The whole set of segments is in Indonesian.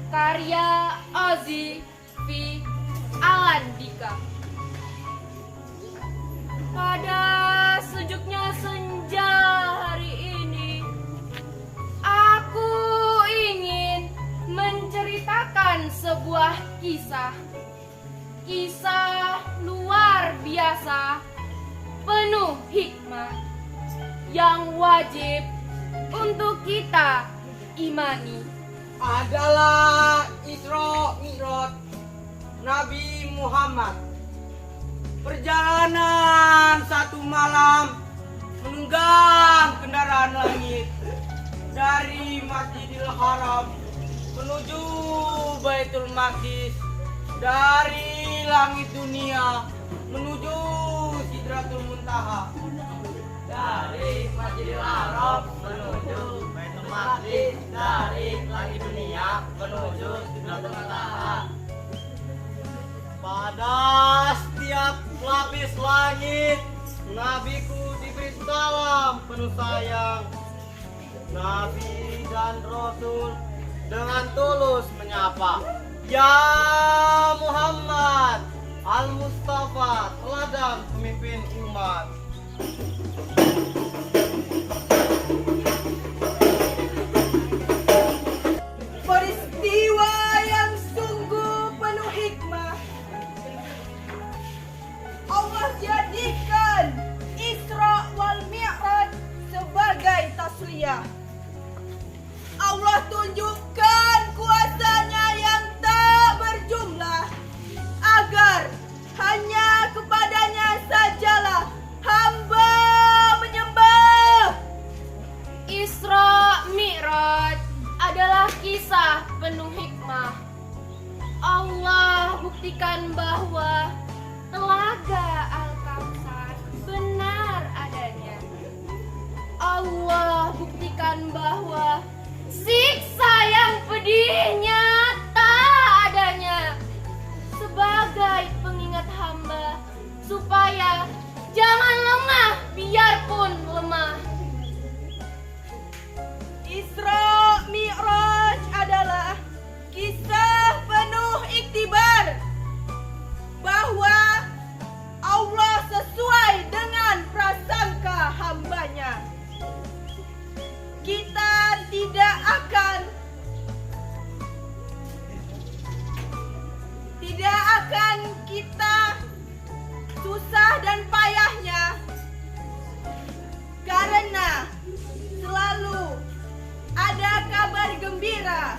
Karya Ozzy V. Alandika. Pada sejuknya senja hari ini, aku ingin menceritakan sebuah kisah luar biasa, penuh hikmah yang wajib untuk kita imani. Adalah Isra Mi'raj Nabi Muhammad. Perjalanan satu malam menunggang kendaraan langit dari Masjidil Haram menuju Baitul Maqdis, dari langit dunia menuju Sidratul Muntaha, dari Masjidil Haram menuju Baitul Maqdis, dari langit dunia menuju Sidratul Muntaha. Pada setiap lapis langit, nabiku diberi salam penuh sayang. Nabi dan Rasul dengan tulus menyapa, "Ya Muhammad Al-Mustafa, teladan pemimpin umat." Peristiwa yang sungguh penuh hikmah Allah jadikan Isra wal Mi'raj sebagai tasliyah. Allah tunjukkan kuasanya yang tak berjumlah, agar hanya kepadanya sajalah hamba menyembah. Isra Mi'raj adalah kisah penuh hikmah. Allah buktikan bahwa Telaga Al-Kautsar benar adanya. Allah buktikan bahwa siksa yang pedih pedih nyata adanya sebagai pengingat hamba supaya jangan lengah biarpun lemah. Isra Mi'raj adalah kisah penuh iktibar bahwa Allah sesuai dengan prasangka hambanya. Kita tidak akan kita susah dan payahnya karena selalu ada kabar gembira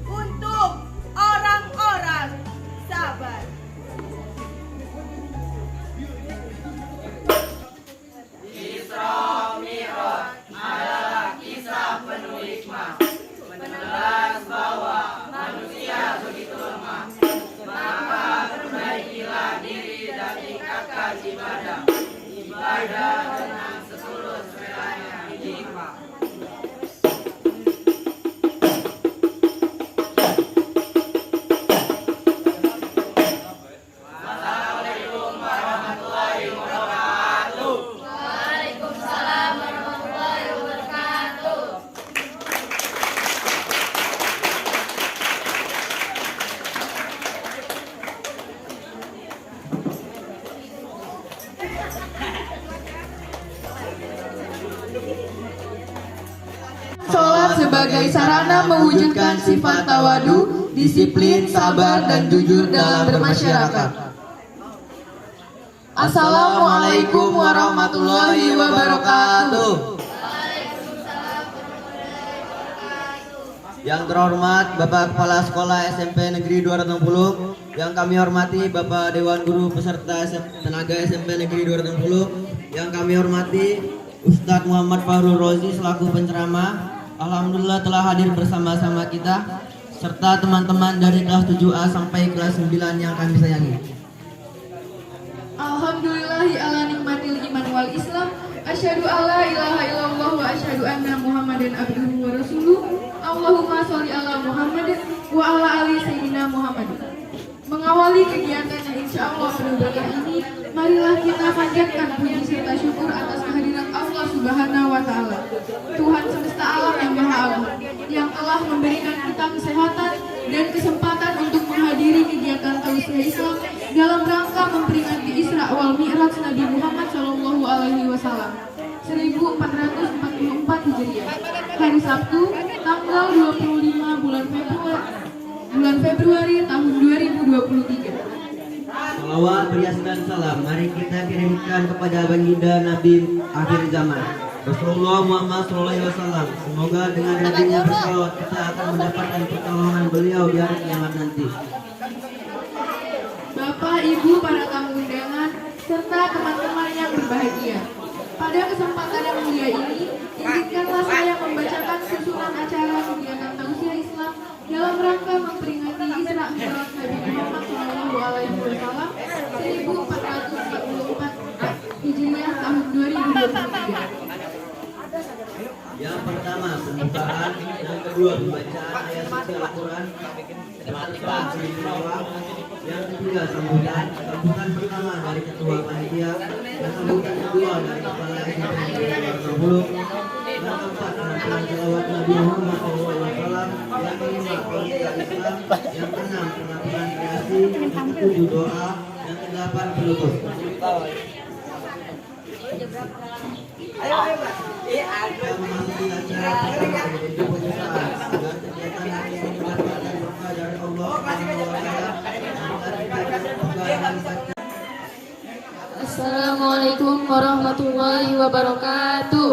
untuk orang-orang sabar. Isra Mi'raj adalah kisah penuh hikmah, menegas bahwa manusia begitu lemah. Maka perbaikilah diri dan tingkatkan ibadah dengan setulus relanya hikmah. Wassalamualaikum warahmatullahi wabarakatuh. Waalaikumsalam warahmatullahi wabarakatuh. Sholat sebagai sarana mewujudkan sifat tawadu, disiplin, sabar, dan jujur dalam bermasyarakat. Assalamualaikum warahmatullahi wabarakatuh. Yang terhormat Bapak Kepala Sekolah SMP Negeri 260, yang kami hormati Bapak Dewan Guru peserta tenaga SMP Negeri 260, yang kami hormati Ustadz Muhammad Fahrul Rozi selaku penceramah. Alhamdulillah telah hadir bersama-sama kita, serta teman-teman dari kelas 7A sampai kelas 9 yang kami sayangi. Alhamdulillahi ala nikmatil iman wal islam. Asyhadu alla ilaha illallah wa asyhadu anna Muhammadan abduhu wa rasuluh. Allahumma sholli ala Muhammadin wa ala ali sayyidina Muhammad. Mengawali kegiatan yang insya Allah penuh berkah ini, marilah kita panjatkan puji serta syukur atas kehadiran Allah Subhanahu wa Ta'ala, Tuhan semesta alam yang Maha Agung, yang telah memberikan kita kesehatan dan kesempatan untuk menghadiri kegiatan tausiah Islam dalam rangka memperingati Isra wal Mi'raj Nabi Muhammad Shallallahu Alaihi Wasallam 1444 Hijriah, hari Sabtu, tanggal 25 bulan Februari tahun 2023. Salawat berhiaskan salam mari kita kirimkan kepada baginda Nabi akhir zaman Rasulullah Muhammad SAW. Semoga dengan hadirnya bersalawat kita akan mendapatkan pertolongan beliau di hari kiamat nanti. Bapak, Ibu, para tamu undangan, serta teman-teman yang berbahagia. Pada kesempatan yang mulia ini, izinkanlah saya membacakan susunan acara kegiatan tausiah Islam dalam rangka memperingati Isra Mi'raj Nabi Muhammad SAW 1444 Hijriah tahun 2023. Yang pertama pembukaan, yang kedua pembacaan ayat suci Al-Quran, yang ketiga sambutan pertama dari ketua panitia, dan sambutan kedua dari kepala SMP Negeri 260, yang keempat penampilan selawat Nabi Muhammad SAW, yang kelima kualitas Islam, yang keenam penampilan kreasi, yang ketujuh doa, yang kedelapan penutup. Memasuki acara pertama yaitu pembukaan dan kegiatan hari ini mendapatkan berkah dari Allah SWT. Assalamualaikum warahmatullahi wabarakatuh.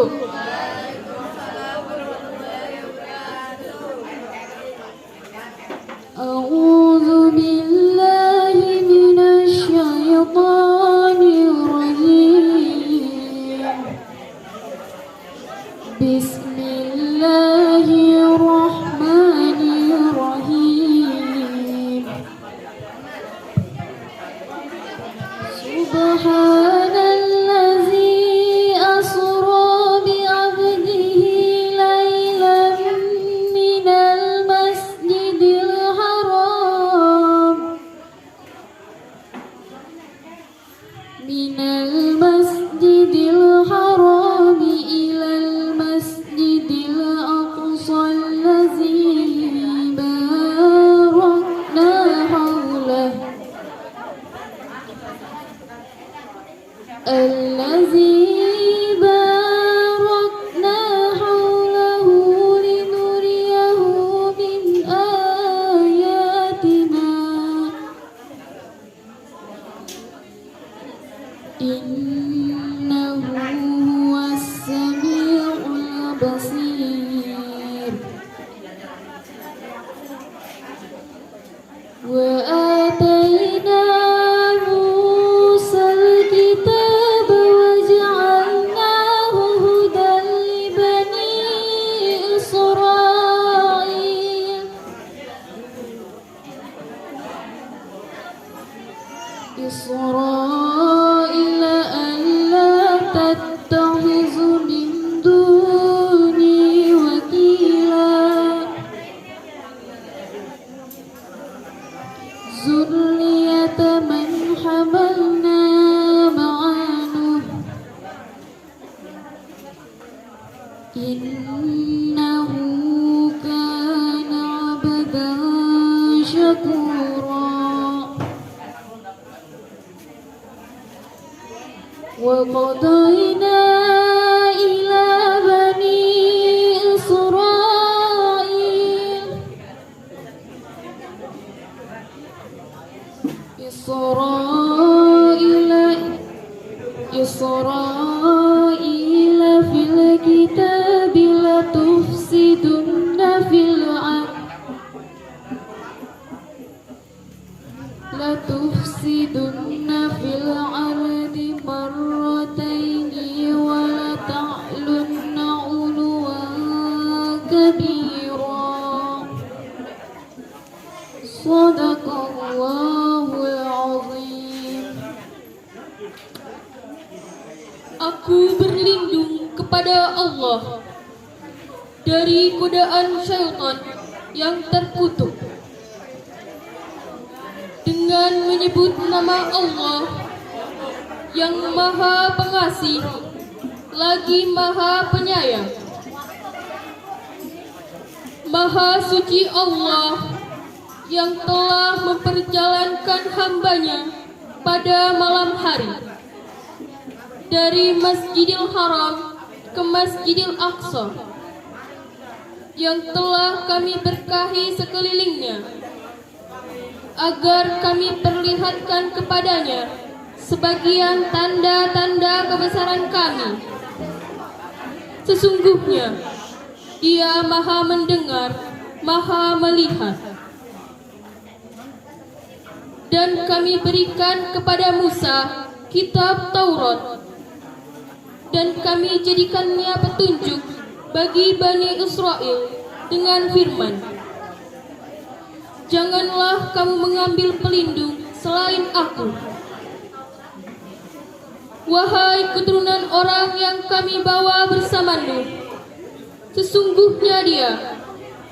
A'udzu billahi minasy syaithanir rajim. Bismillahirrahmanirrahim. Subhanallazi asra bi'abdihi laylan minal masjid بصير وآتينا موسى الكتاب وجعلناه هدى لبني إسرائيل ألا تتخذوا من دوني وكيلا ذرية من حملنا مع نوح إنه كان عبدا شكورا وقضينا إلى بني إسرائيل في الكتاب لتفسدن في الأرض مرتين ولتعلن علوا كبيرا صدق الله العظيم. Aku berlindung kepada Allah dari godaan syaitan yang terkutuk dengan menyebut nama Allah yang Maha Pengasih lagi Maha Penyayang. Maha suci Allah yang telah memperjalankan hambanya pada malam hari dari Masjidil Haram ke Masjidil Aqsa, yang telah kami berkahi sekelilingnya, agar kami perlihatkan kepadanya sebagian tanda-tanda kebesaran kami. Sesungguhnya Dia Maha mendengar, Maha melihat. Dan kami berikan kepada Musa kitab Taurat, dan kami jadikannya petunjuk bagi Bani Israel dengan firman, janganlah kamu mengambil pelindung selain aku. Wahai keturunan orang yang kami bawa bersama Nuh, sesungguhnya dia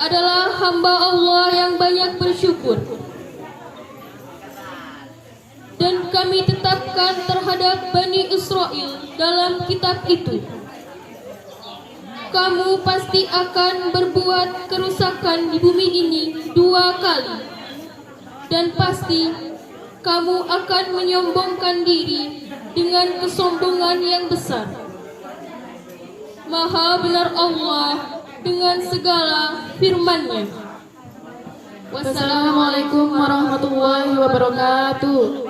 adalah hamba Allah yang banyak bersyukur. Dan kami tetapkan terhadap Bani Israel dalam kitab itu, kamu pasti akan berbuat kerusakan di bumi ini 2 kali, dan pasti kamu akan menyombongkan diri dengan kesombongan yang besar. Maha benar Allah dengan segala firman-Nya. Wassalamualaikum warahmatullahi wabarakatuh.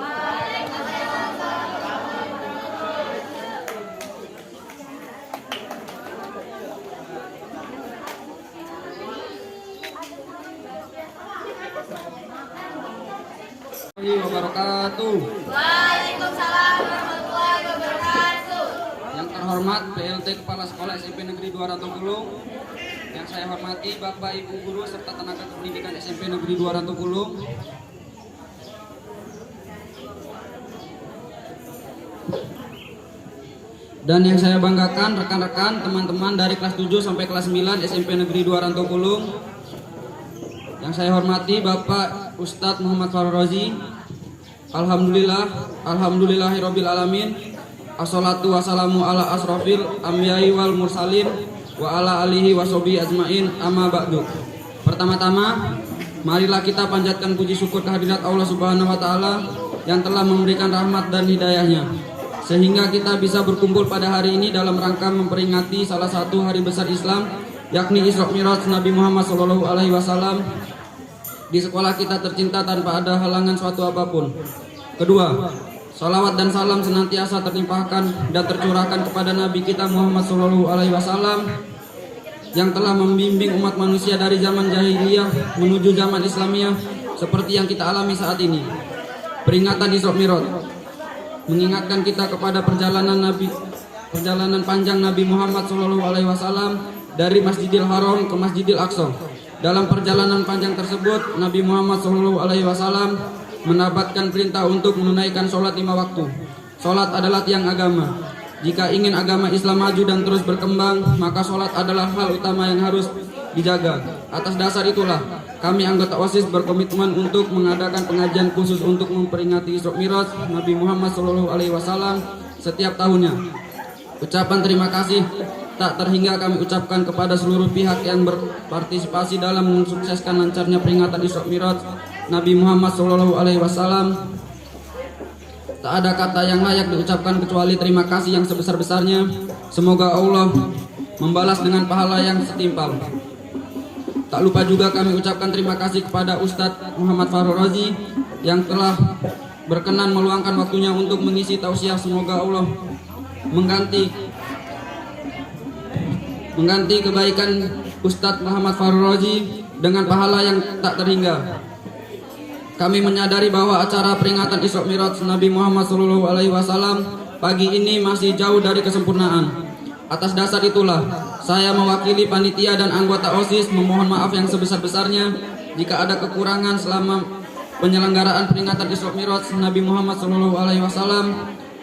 Wabarakatuh. Waalaikumsalam warahmatullahi wabarakatuh. Yang terhormat PLT Kepala Sekolah SMP Negeri 2 Rantopulung, yang saya hormati Bapak Ibu Guru serta tenaga kependidikan SMP Negeri 2 Rantopulung, dan yang saya banggakan rekan-rekan teman-teman dari kelas 7 sampai kelas 9 SMP Negeri 2 Rantopulung. Yang saya hormati Bapak Ustadz Muhammad Farrozi. Alhamdulillahirabbil alamin. Assalatu wassalamu ala asrofil anbiya'i wal mursalin wa ala alihi washabihi ajmain, amma ba'du. Pertama-tama, marilah kita panjatkan puji syukur kehadirat Allah Subhanahu wa taala yang telah memberikan rahmat dan hidayahnya, sehingga kita bisa berkumpul pada hari ini dalam rangka memperingati salah satu hari besar Islam, yakni Isra Mi'raj Nabi Muhammad SAW di sekolah kita tercinta tanpa ada halangan suatu apapun. Kedua, salawat dan salam senantiasa terlimpahkan dan tercurahkan kepada Nabi kita Muhammad SAW, yang telah membimbing umat manusia dari zaman jahiliyah menuju zaman Islamiyah seperti yang kita alami saat ini. Peringatan Isra Mi'raj mengingatkan kita kepada perjalanan panjang Nabi Muhammad SAW dari Masjidil Haram ke Masjidil Aqsa. Dalam perjalanan panjang tersebut, Nabi Muhammad SAW mendapatkan perintah untuk menunaikan sholat 5 waktu. Sholat adalah tiang agama. Jika ingin agama Islam maju dan terus berkembang, maka sholat adalah hal utama yang harus dijaga. Atas dasar itulah, kami anggota OSIS berkomitmen untuk mengadakan pengajian khusus untuk memperingati Isra Mi'raj Nabi Muhammad SAW setiap tahunnya. Ucapan terima kasih tak terhingga kami ucapkan kepada seluruh pihak yang berpartisipasi dalam mensukseskan lancarnya peringatan Isra Mi'raj Nabi Muhammad SAW. Tak ada kata yang layak diucapkan kecuali terima kasih yang sebesar-besarnya. Semoga Allah membalas dengan pahala yang setimpal. Tak lupa juga kami ucapkan terima kasih kepada Ustadz Muhammad Farul Razi yang telah berkenan meluangkan waktunya untuk mengisi tausiah. Semoga Allah mengganti kebaikan Ustadz Muhammad Farul Razi dengan pahala yang tak terhingga. Kami menyadari bahwa acara peringatan Isra Mi'raj Nabi Muhammad SAW pagi ini masih jauh dari kesempurnaan. Atas dasar itulah, saya mewakili panitia dan anggota OSIS memohon maaf yang sebesar-besarnya jika ada kekurangan selama penyelenggaraan peringatan Isra Mi'raj Nabi Muhammad SAW.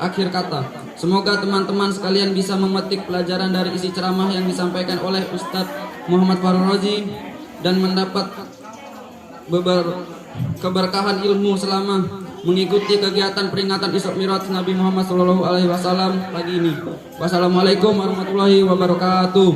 Akhir kata, semoga teman-teman sekalian bisa memetik pelajaran dari isi ceramah yang disampaikan oleh Ustadz Muhammad Farul Razi dan mendapat keberkahan ilmu selama mengikuti kegiatan peringatan Isra Mi'raj Nabi Muhammad SAW pagi ini. Wassalamualaikum warahmatullahi wabarakatuh.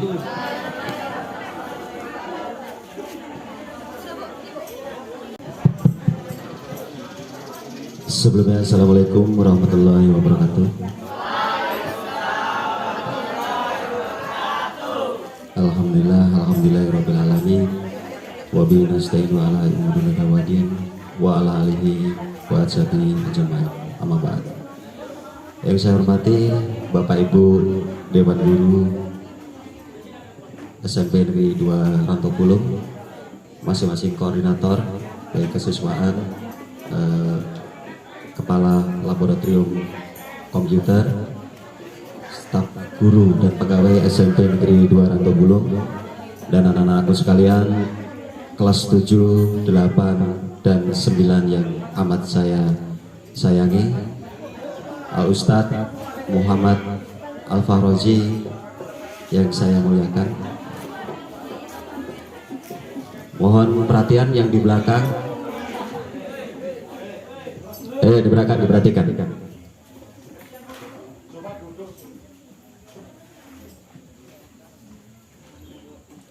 Sebelumnya, assalamualaikum warahmatullahi wabarakatuh. Alhamdulillahirabbil alamin. Wa bihi nasta'inu ala umuri wadin wa ala alihi wa ashabihi ajmain. Amma ba'd. Yang saya hormati Bapak Ibu Dewan Guru SMP Negeri 2 Rantopulung, masing-masing koordinator dari kesiswaan, Kepala Laboratorium Komputer, staf guru dan pegawai SMP Negeri 2 Rantopulung, dan anak-anakku sekalian kelas 7, 8, dan 9 yang amat saya sayangi, Al-Ustadz Muhammad Al-Fahrozi yang saya muliakan. Mohon perhatian yang di belakang. Di belakang diperhatikan.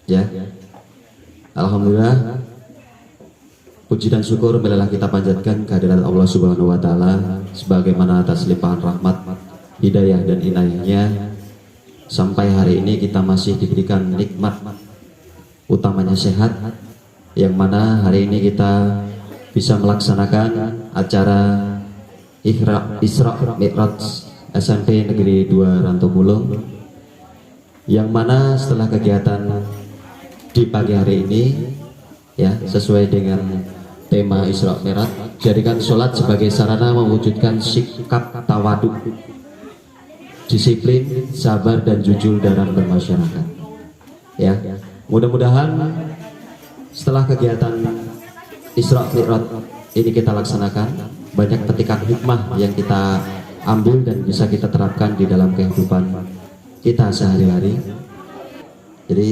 Ya. Alhamdulillah, puji dan syukur marilah kita panjatkan kehadirat Allah Subhanahu wa taala sebagaimana atas limpahan rahmat, hidayah dan inayahnya sampai hari ini kita masih diberikan nikmat utamanya sehat, yang mana hari ini kita bisa melaksanakan acara Isra Mi'raj SMP Negeri 2 Rantopulung, yang mana setelah kegiatan di pagi hari ini, ya, sesuai dengan tema Isra Mi'raj, jadikan sholat sebagai sarana mewujudkan sikap tawaduk, disiplin, sabar dan jujur dalam bermasyarakat. Ya, mudah-mudahan setelah kegiatan Isra Mi'raj ini kita laksanakan, banyak petikan hikmah yang kita ambil dan bisa kita terapkan di dalam kehidupan kita sehari-hari. Jadi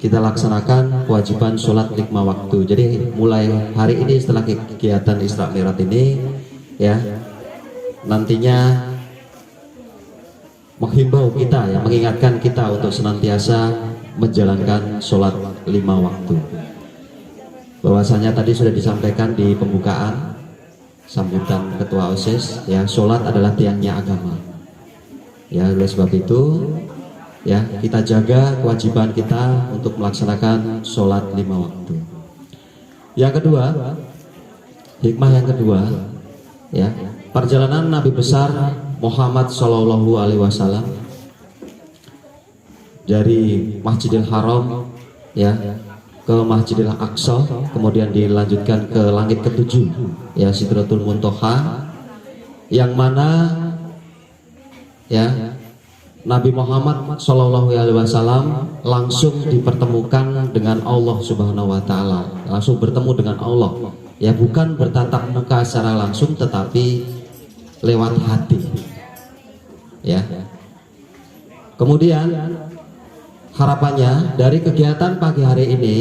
kita laksanakan kewajiban sholat 5 waktu. Jadi mulai hari ini setelah kegiatan Isra Mi'raj ini, ya, nantinya menghimbau kita, ya, mengingatkan kita untuk senantiasa menjalankan sholat 5 waktu. Bahwasanya tadi sudah disampaikan di pembukaan sambutan Ketua OSIS, ya, sholat adalah tiangnya agama. Ya, oleh sebab itu, ya, kita jaga kewajiban kita untuk melaksanakan sholat 5 waktu. Yang kedua, hikmah yang kedua, ya, perjalanan Nabi besar Muhammad SAW dari Masjidil Haram ya ke Masjidil Aqsa, kemudian dilanjutkan ke langit ketujuh ya Sidratul Muntaha, yang mana ya Nabi Muhammad SAW langsung dipertemukan dengan Allah Subhanahu wa taala, langsung bertemu dengan Allah. Ya, bukan bertatap muka secara langsung tetapi lewat hati. Ya. Kemudian harapannya dari kegiatan pagi hari ini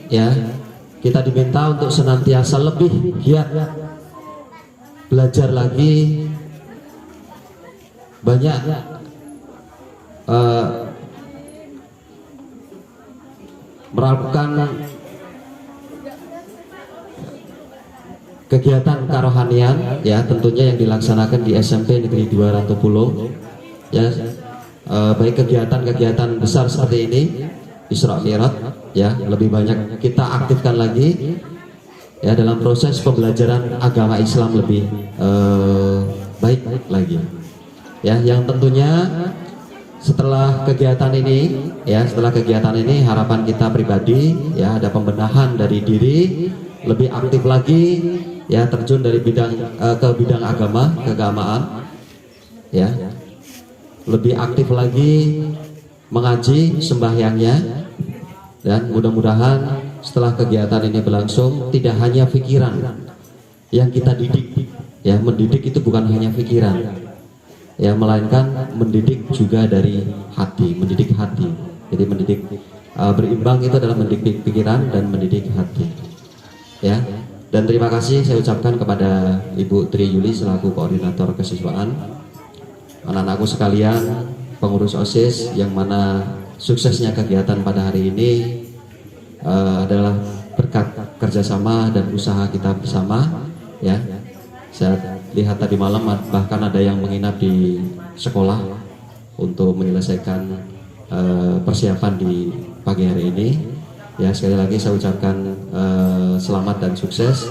ya, kita diminta untuk senantiasa lebih giat belajar lagi, banyak melakukan kegiatan kerohanian ya, tentunya yang dilaksanakan di SMP Negeri 2 Rantopolo ya, baik kegiatan-kegiatan besar seperti ini Isra Mi'raj ya, lebih banyak kita aktifkan lagi ya dalam proses pembelajaran agama Islam lebih baik lagi ya, yang tentunya setelah kegiatan ini ya, setelah kegiatan ini harapan kita pribadi ya, ada pembenahan dari diri, lebih aktif lagi ya, terjun dari bidang ke bidang agama, keagamaan ya, lebih aktif lagi mengaji sembahyangnya, dan mudah-mudahan setelah kegiatan ini berlangsung tidak hanya pikiran yang kita didik ya, mendidik itu bukan hanya pikiran ya, melainkan mendidik juga dari hati, mendidik hati. Jadi mendidik berimbang itu adalah mendidik pikiran dan mendidik hati ya. Dan terima kasih saya ucapkan kepada Ibu Tri Yuli selaku koordinator kesiswaan, anak-anakku sekalian, pengurus OSIS, yang mana suksesnya kegiatan pada hari ini adalah berkat kerjasama dan usaha kita bersama ya. Saya lihat tadi malam bahkan ada yang menginap di sekolah untuk menyelesaikan persiapan di pagi hari ini ya. Sekali lagi saya ucapkan selamat dan sukses,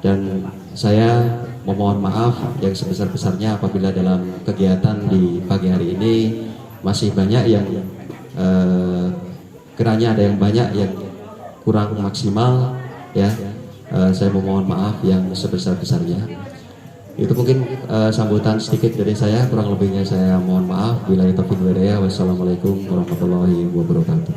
dan saya memohon maaf yang sebesar-besarnya apabila dalam kegiatan di pagi hari ini masih banyak yang kiranya ada yang banyak yang kurang maksimal ya. Saya memohon maaf yang sebesar-besarnya. Itu mungkin sambutan sedikit dari saya, kurang lebihnya saya mohon maaf. Billahi taufiq wal hidayah. Wassalamualaikum warahmatullahi wabarakatuh.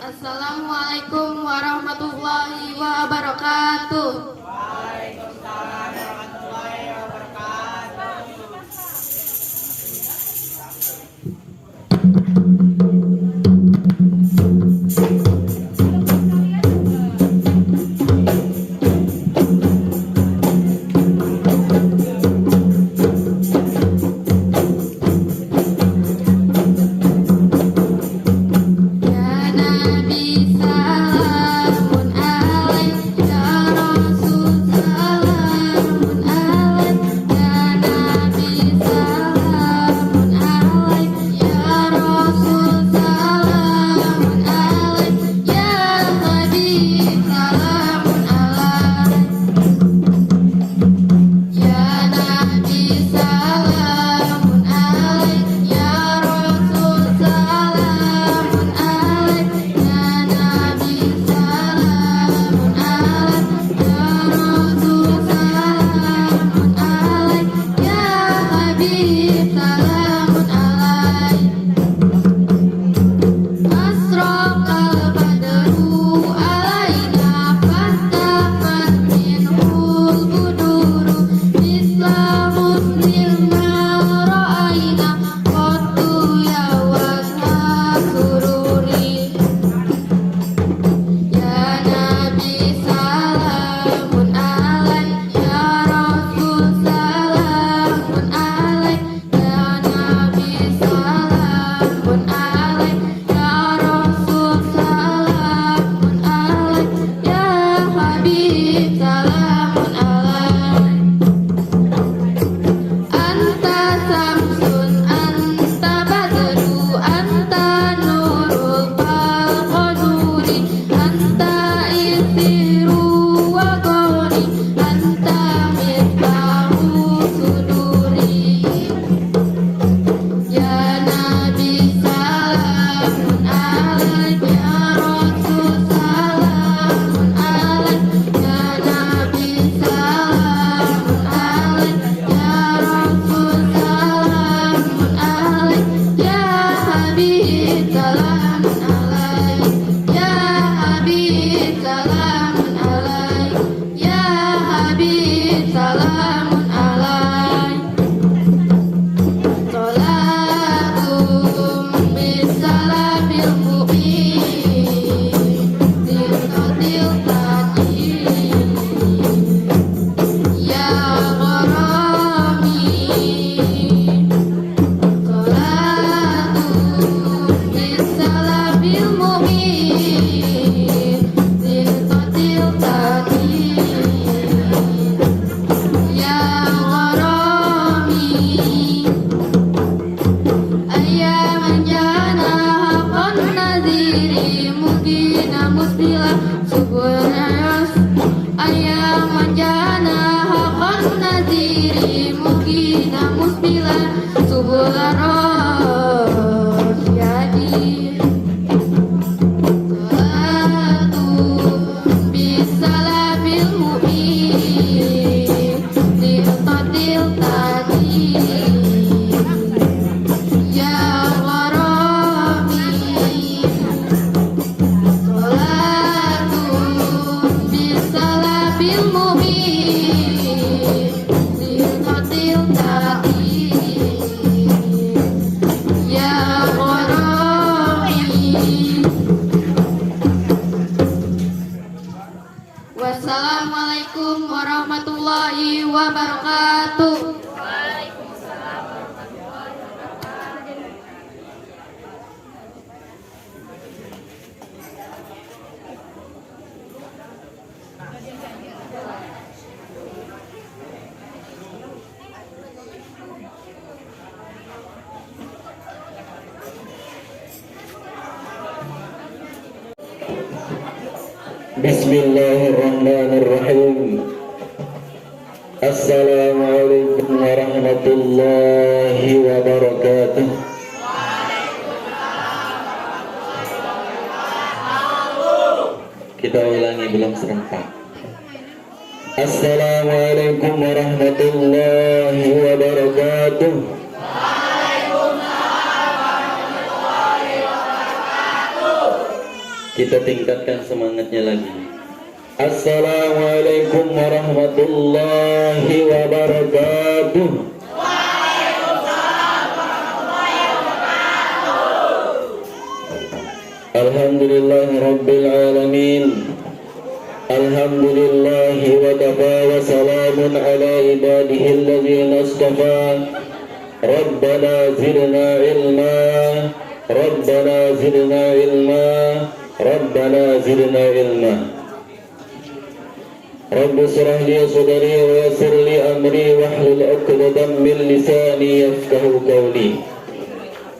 Assalamualaikum warahmatullahi wabarakatuh. Ya Nabi salamun alaika ya Rasul warahmatullahi wabarakatuh. Bismillahirrahmanirrahim. Assalamualaikum warahmatullahi wabarakatuh. Kita ulangi belum serempak. Assalamualaikum warahmatullahi wabarakatuh. Kita tingkatkan semangatnya lagi. Assalamualaikum warahmatullahi wabarakatuh. Alhamdulillahi rabbil alamin. Alhamdulillahi wa kafa wa salamun ala ibadihi alladhina istafa. Rabbana zidna ilma. Rabbana zidna ilma. Rabbana zidna ilma. Rabbi shrah li sadri wa yassir li amri wahlul 'uqdatam min lisani yafqahu qawli.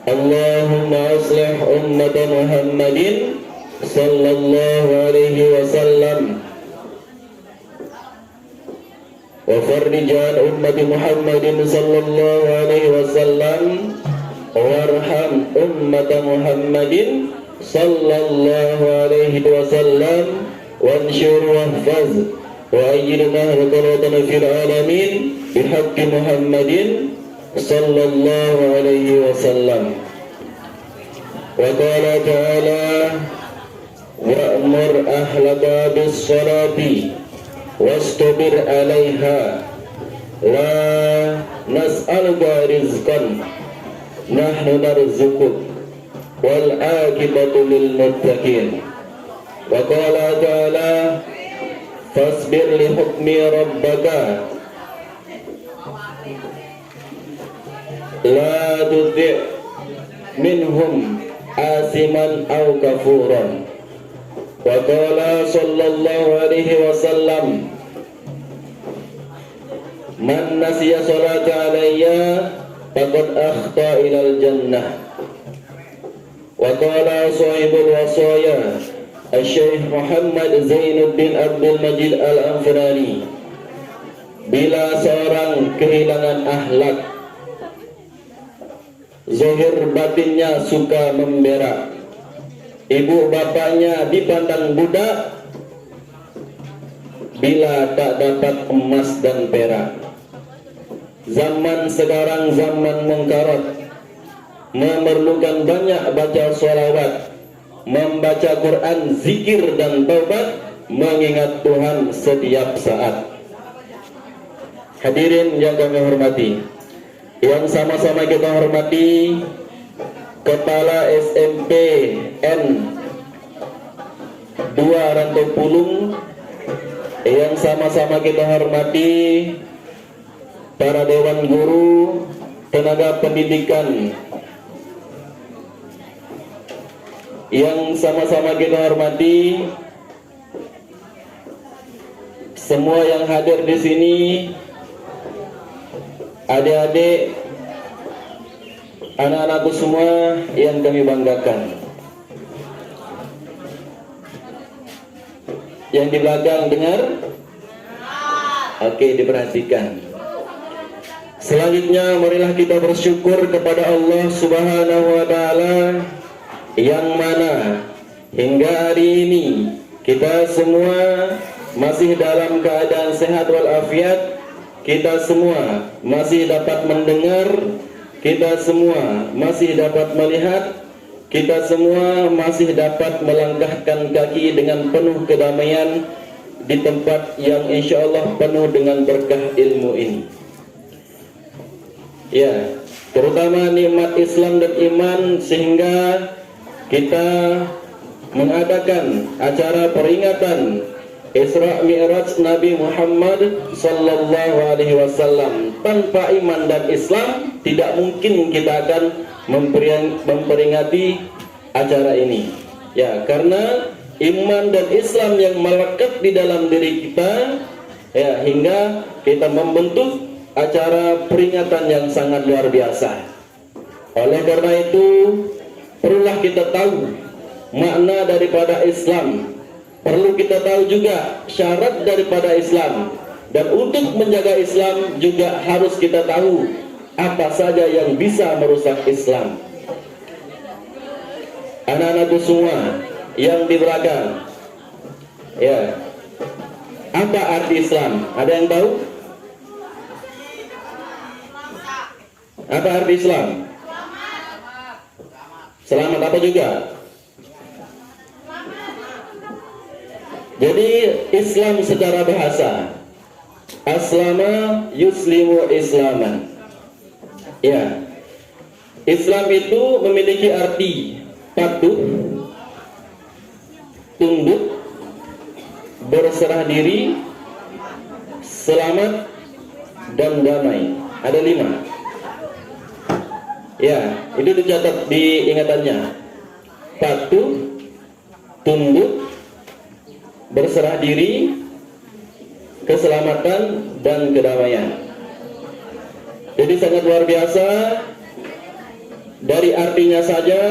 Allahumma aslih ummata Muhammadin sallallahu alaihi wasallam wa farrij an ummati Muhammadin sallallahu alaihi wasallam warham ummata Muhammadin sallallahu alaihi wasallam wanshur wahfaz wa ayyidna wa fil alamin bihaqqi Muhammadin sallallahu alaihi wasallam. Wa qala ta'ala wa'mur ahlaka bis salati wastabir 'alaiha la nas'aluka rizqan nahnu narzuquk wal 'aqibatu lil muttaqin. Wa qala ta'ala fasbir li hukmi rabbaka la tuti' minhum asiman aw kafuran. Wa qala sallallahu alaihi wasallam man nasiya salata alayya faqad akhta ilal jannah. Wa qala sahibul wasaya Syekh Muhammad Zainuddin Abdul Majid Al-Anfirani, bila seorang kehilangan akhlak, zahir batinnya suka memberak, ibu bapaknya dipandang budak, bila tak dapat emas dan perak. Zaman sekarang zaman mungkarat, memerlukan banyak baca sholawat, membaca Quran, zikir dan taubat, mengingat Tuhan setiap saat. Hadirin yang kami hormati, yang sama-sama kita hormati Kepala SMP N 2 Rantau Pulung, yang sama-sama kita hormati para dewan guru, tenaga pendidikan, yang sama-sama kita hormati semua yang hadir di sini, adik-adik, anak-anakku semua yang kami banggakan. Yang di belakang dengar? Oke, diperhatikan. Selanjutnya marilah kita bersyukur kepada Allah Subhanahu wa taala, yang mana hingga hari ini kita semua masih dalam keadaan sehat walafiat, kita semua masih dapat mendengar, kita semua masih dapat melihat, kita semua masih dapat melangkahkan kaki dengan penuh kedamaian di tempat yang insya Allah penuh dengan berkah ilmu ini. Ya, terutama nikmat Islam dan iman, sehingga kita mengadakan acara peringatan Isra Mi'raj Nabi Muhammad sallallahu alaihi wasallam. Tanpa iman dan Islam tidak mungkin kita akan memperingati acara ini. Ya, karena iman dan Islam yang melekat di dalam diri kita, ya, hingga kita membentuk acara peringatan yang sangat luar biasa. Oleh karena itu, perlulah kita tahu makna daripada Islam. Perlu kita tahu juga syarat daripada Islam. Dan untuk menjaga Islam juga harus kita tahu apa saja yang bisa merusak Islam. Anak-anakku semua yang di belakang, ya, apa arti Islam? Ada yang tahu? Apa arti Islam? Selamat apa juga? Jadi Islam secara bahasa, aslama yuslimu islaman. Ya, Islam itu memiliki arti patuh, tunduk, berserah diri, selamat, dan damai. Ada 5. Ya, itu dicatat di ingatannya. Patuh, tunduk, berserah diri, keselamatan, dan kedamaian. Jadi sangat luar biasa. Dari artinya saja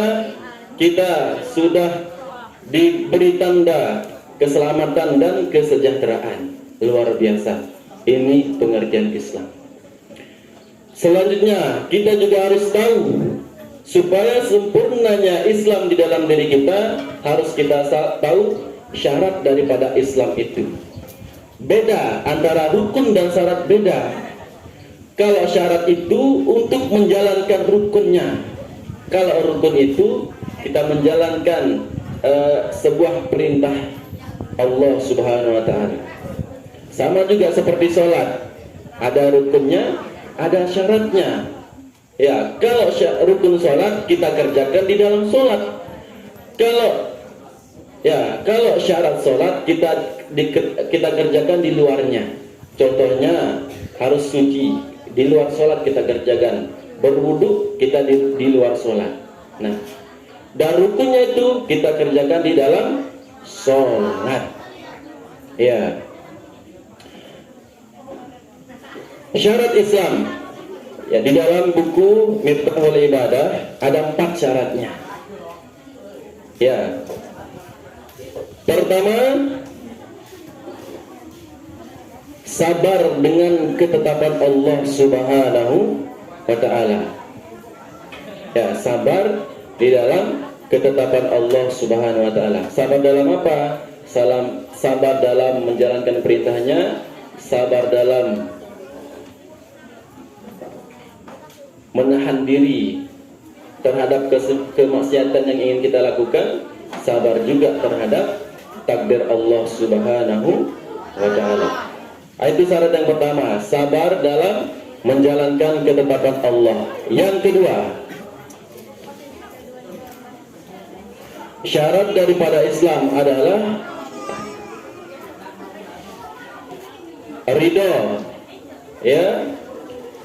kita sudah diberi tanda keselamatan dan kesejahteraan. Luar biasa. Ini pengertian Islam. Selanjutnya kita juga harus tahu, supaya sempurnanya Islam di dalam diri kita, harus kita tahu syarat daripada Islam itu. Beda antara rukun dan syarat, beda. Kalau syarat itu untuk menjalankan rukunnya, kalau rukun itu kita menjalankan sebuah perintah Allah Subhanahu wa Ta'ala. Sama juga seperti sholat, ada rukunnya, ada syaratnya. Ya, kalau rukun sholat kita kerjakan di dalam sholat. Kalau syarat sholat kita kerjakan di luarnya. Contohnya harus suci, di luar sholat kita kerjakan. Berwudu kita di luar sholat. Nah, dan rukunnya itu kita kerjakan di dalam sholat. Ya. Syarat Islam, ya, di dalam buku Miftahul Ibadah ada 4 syaratnya. Ya. Pertama, sabar dengan ketetapan Allah Subhanahu wa Ta'ala. Ya, sabar di dalam ketetapan Allah Subhanahu wa Ta'ala. Sabar dalam apa? Sabar dalam menjalankan perintahnya, sabar dalam menahan diri terhadap kemaksiatan yang ingin kita lakukan, sabar juga terhadap takdir Allah Subhanahu wa Ta'ala. Itu syarat yang pertama, sabar dalam menjalankan ketetapan Allah. Yang kedua, syarat daripada Islam adalah ridha, ya,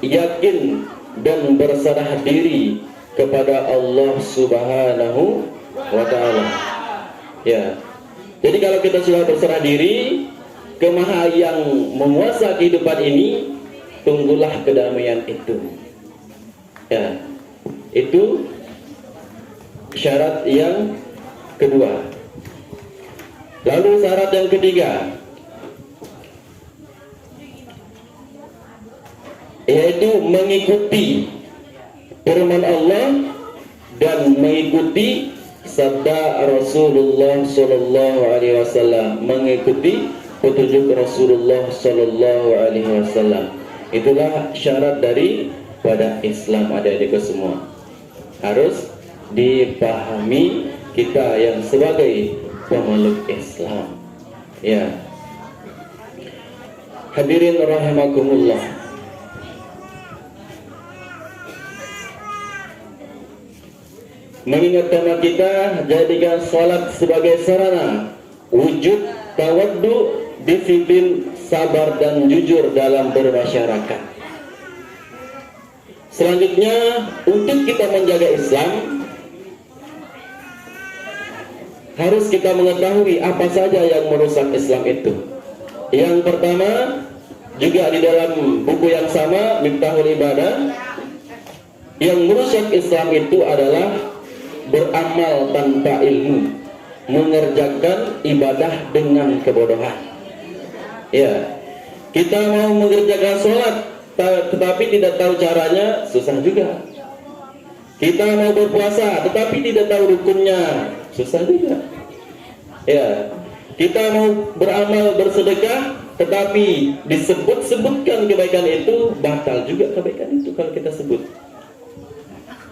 yakin dan berserah diri kepada Allah Subhanahu wa Ta'ala. Ya. Jadi kalau kita sudah berserah diri ke Maha yang menguasai kehidupan ini, tunggulah kedamaian itu. Ya. Itu syarat yang kedua. Lalu syarat yang ketiga, yaitu mengikuti firman Allah dan mengikuti sabda Rasulullah Sallallahu Alaihi Wasallam, mengikuti petunjuk Rasulullah Sallallahu Alaihi Wasallam. Itulah syarat daripada Islam, adik-adikku semua. Harus dipahami kita yang sebagai pemeluk Islam. Ya, hadirin rahimakumullah. Mengingat tema kita, jadikan salat sebagai sarana wujud tawaddu disiplin, sabar dan jujur dalam bermasyarakat. Selanjutnya, untuk kita menjaga Islam, harus kita mengetahui apa saja yang merusak Islam itu. Yang pertama, juga di dalam buku yang sama, Miftahul Ibadah, yang merusak Islam itu adalah beramal tanpa ilmu, mengerjakan ibadah dengan kebodohan. Ya, kita mau mengerjakan sholat tetapi tidak tahu caranya, susah juga. Kita mau berpuasa tetapi tidak tahu rukunnya, susah juga. Ya, kita mau beramal bersedekah tetapi disebut-sebutkan kebaikan itu, batal juga kebaikan itu kalau kita sebut.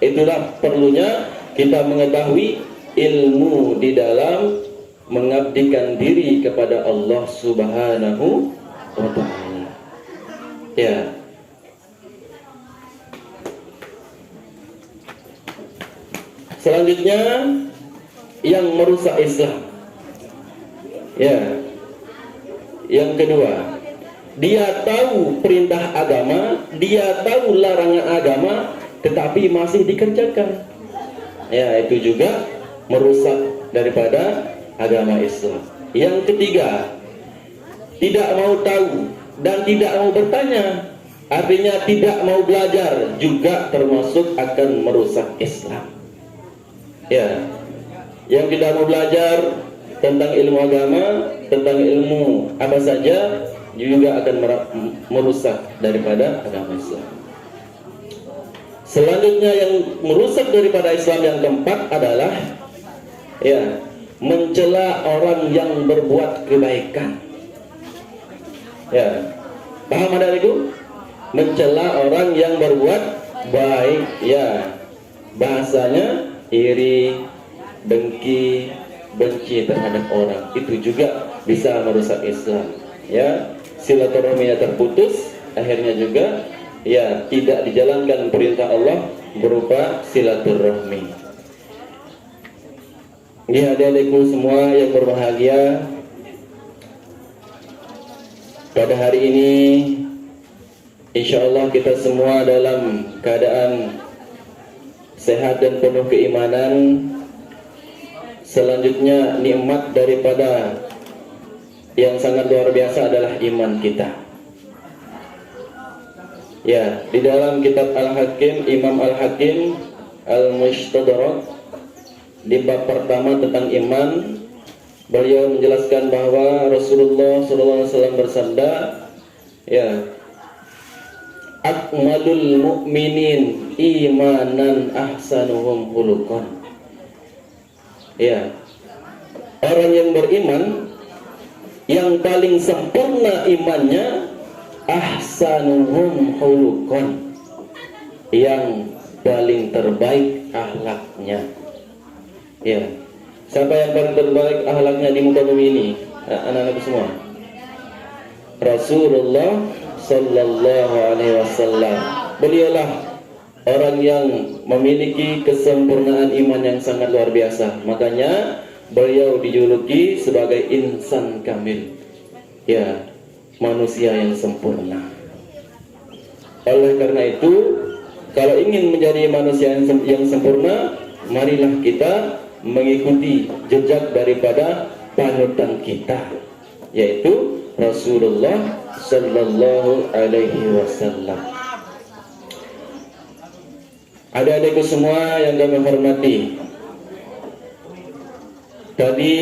Itulah perlunya kita mengetahui ilmu di dalam mengabdikan diri kepada Allah Subhanahu wa ta'ala. Ya. Selanjutnya, yang merusak Islam. Ya. Yang kedua, dia tahu perintah agama, dia tahu larangan agama, tetapi masih dikerjakan. Ya, itu juga merusak daripada agama Islam. Yang ketiga, tidak mau tahu dan tidak mau bertanya, artinya tidak mau belajar, juga termasuk akan merusak Islam. Ya, yang tidak mau belajar tentang ilmu agama, tentang ilmu apa saja, juga akan merusak daripada agama Islam. Selanjutnya yang merusak daripada Islam yang keempat adalah ya, mencela orang yang berbuat kebaikan. Ya, paham adikku? Mencela orang yang berbuat baik. Ya, bahasanya iri, dengki, benci terhadap orang, itu juga bisa merusak Islam. Ya, silaturahminya terputus, akhirnya juga ya tidak dijalankan perintah Allah berupa silaturahmi. Ya, adik-adikku semua yang berbahagia, pada hari ini insya Allah kita semua dalam keadaan sehat dan penuh keimanan. Selanjutnya, nikmat daripada yang sangat luar biasa adalah iman kita. Ya, di dalam kitab Al-Hakim, Imam Al-Hakim Al-Mustadrak, di bab pertama tentang iman, beliau menjelaskan bahwa Rasulullah SAW bersabda, ya, akmalul mu'minin imanan ahsanuhum khuluqan. Ya, orang yang beriman yang paling sempurna imannya ahsanuhum khuluqan, yang paling terbaik akhlaknya. Ya, siapa yang paling terbaik akhlaknya di muka bumi ini? Anak-anakku semua, Rasulullah Sallallahu Alaihi Wasallam. Beliaulah orang yang memiliki kesempurnaan iman yang sangat luar biasa. Makanya beliau dijuluki sebagai insan kamil. Ya, manusia yang sempurna. Oleh karena itu, kalau ingin menjadi manusia yang sempurna, marilah kita mengikuti jejak daripada panutan kita, yaitu Rasulullah Sallallahu Alaihi Wasallam. Adik-adikku semua yang kami hormati, tadi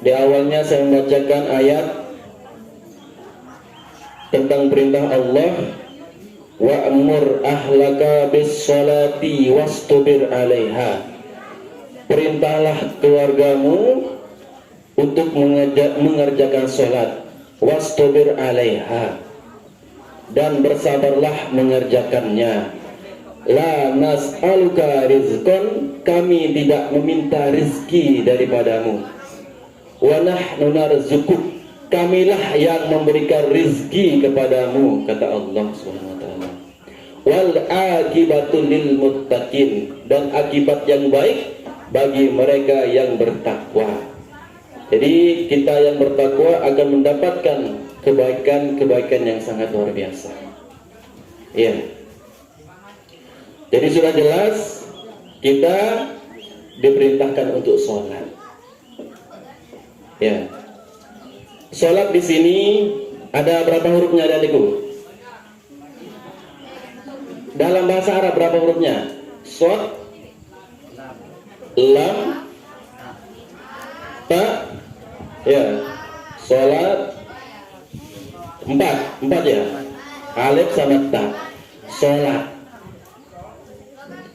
di awalnya saya membacakan ayat tentang perintah Allah, wa'mur ahlaka bis salati wastubir 'alaiha. Perintahlah keluargamu untuk mengerjakan salat, wastubir 'alaiha, dan bersabarlah mengerjakannya. La nas'aluka rizqan, kami tidak meminta rizki daripadamu. Wa nahnu narzuquk, kamilah yang memberikan rizki kepadamu, kata Allah Subhanahu wa taala. Wal akibatul lil muttaqin, dan akibat yang baik bagi mereka yang bertakwa. Jadi kita yang bertakwa akan mendapatkan kebaikan-kebaikan yang sangat luar biasa. Ya. Jadi sudah jelas kita diperintahkan untuk sholat. Ya. Sholat di sini ada berapa hurufnya adikku? Dalam bahasa Arab berapa hurufnya? Shod, lam, ta, ya. Sholat empat ya. Alif sama ta. Sholat.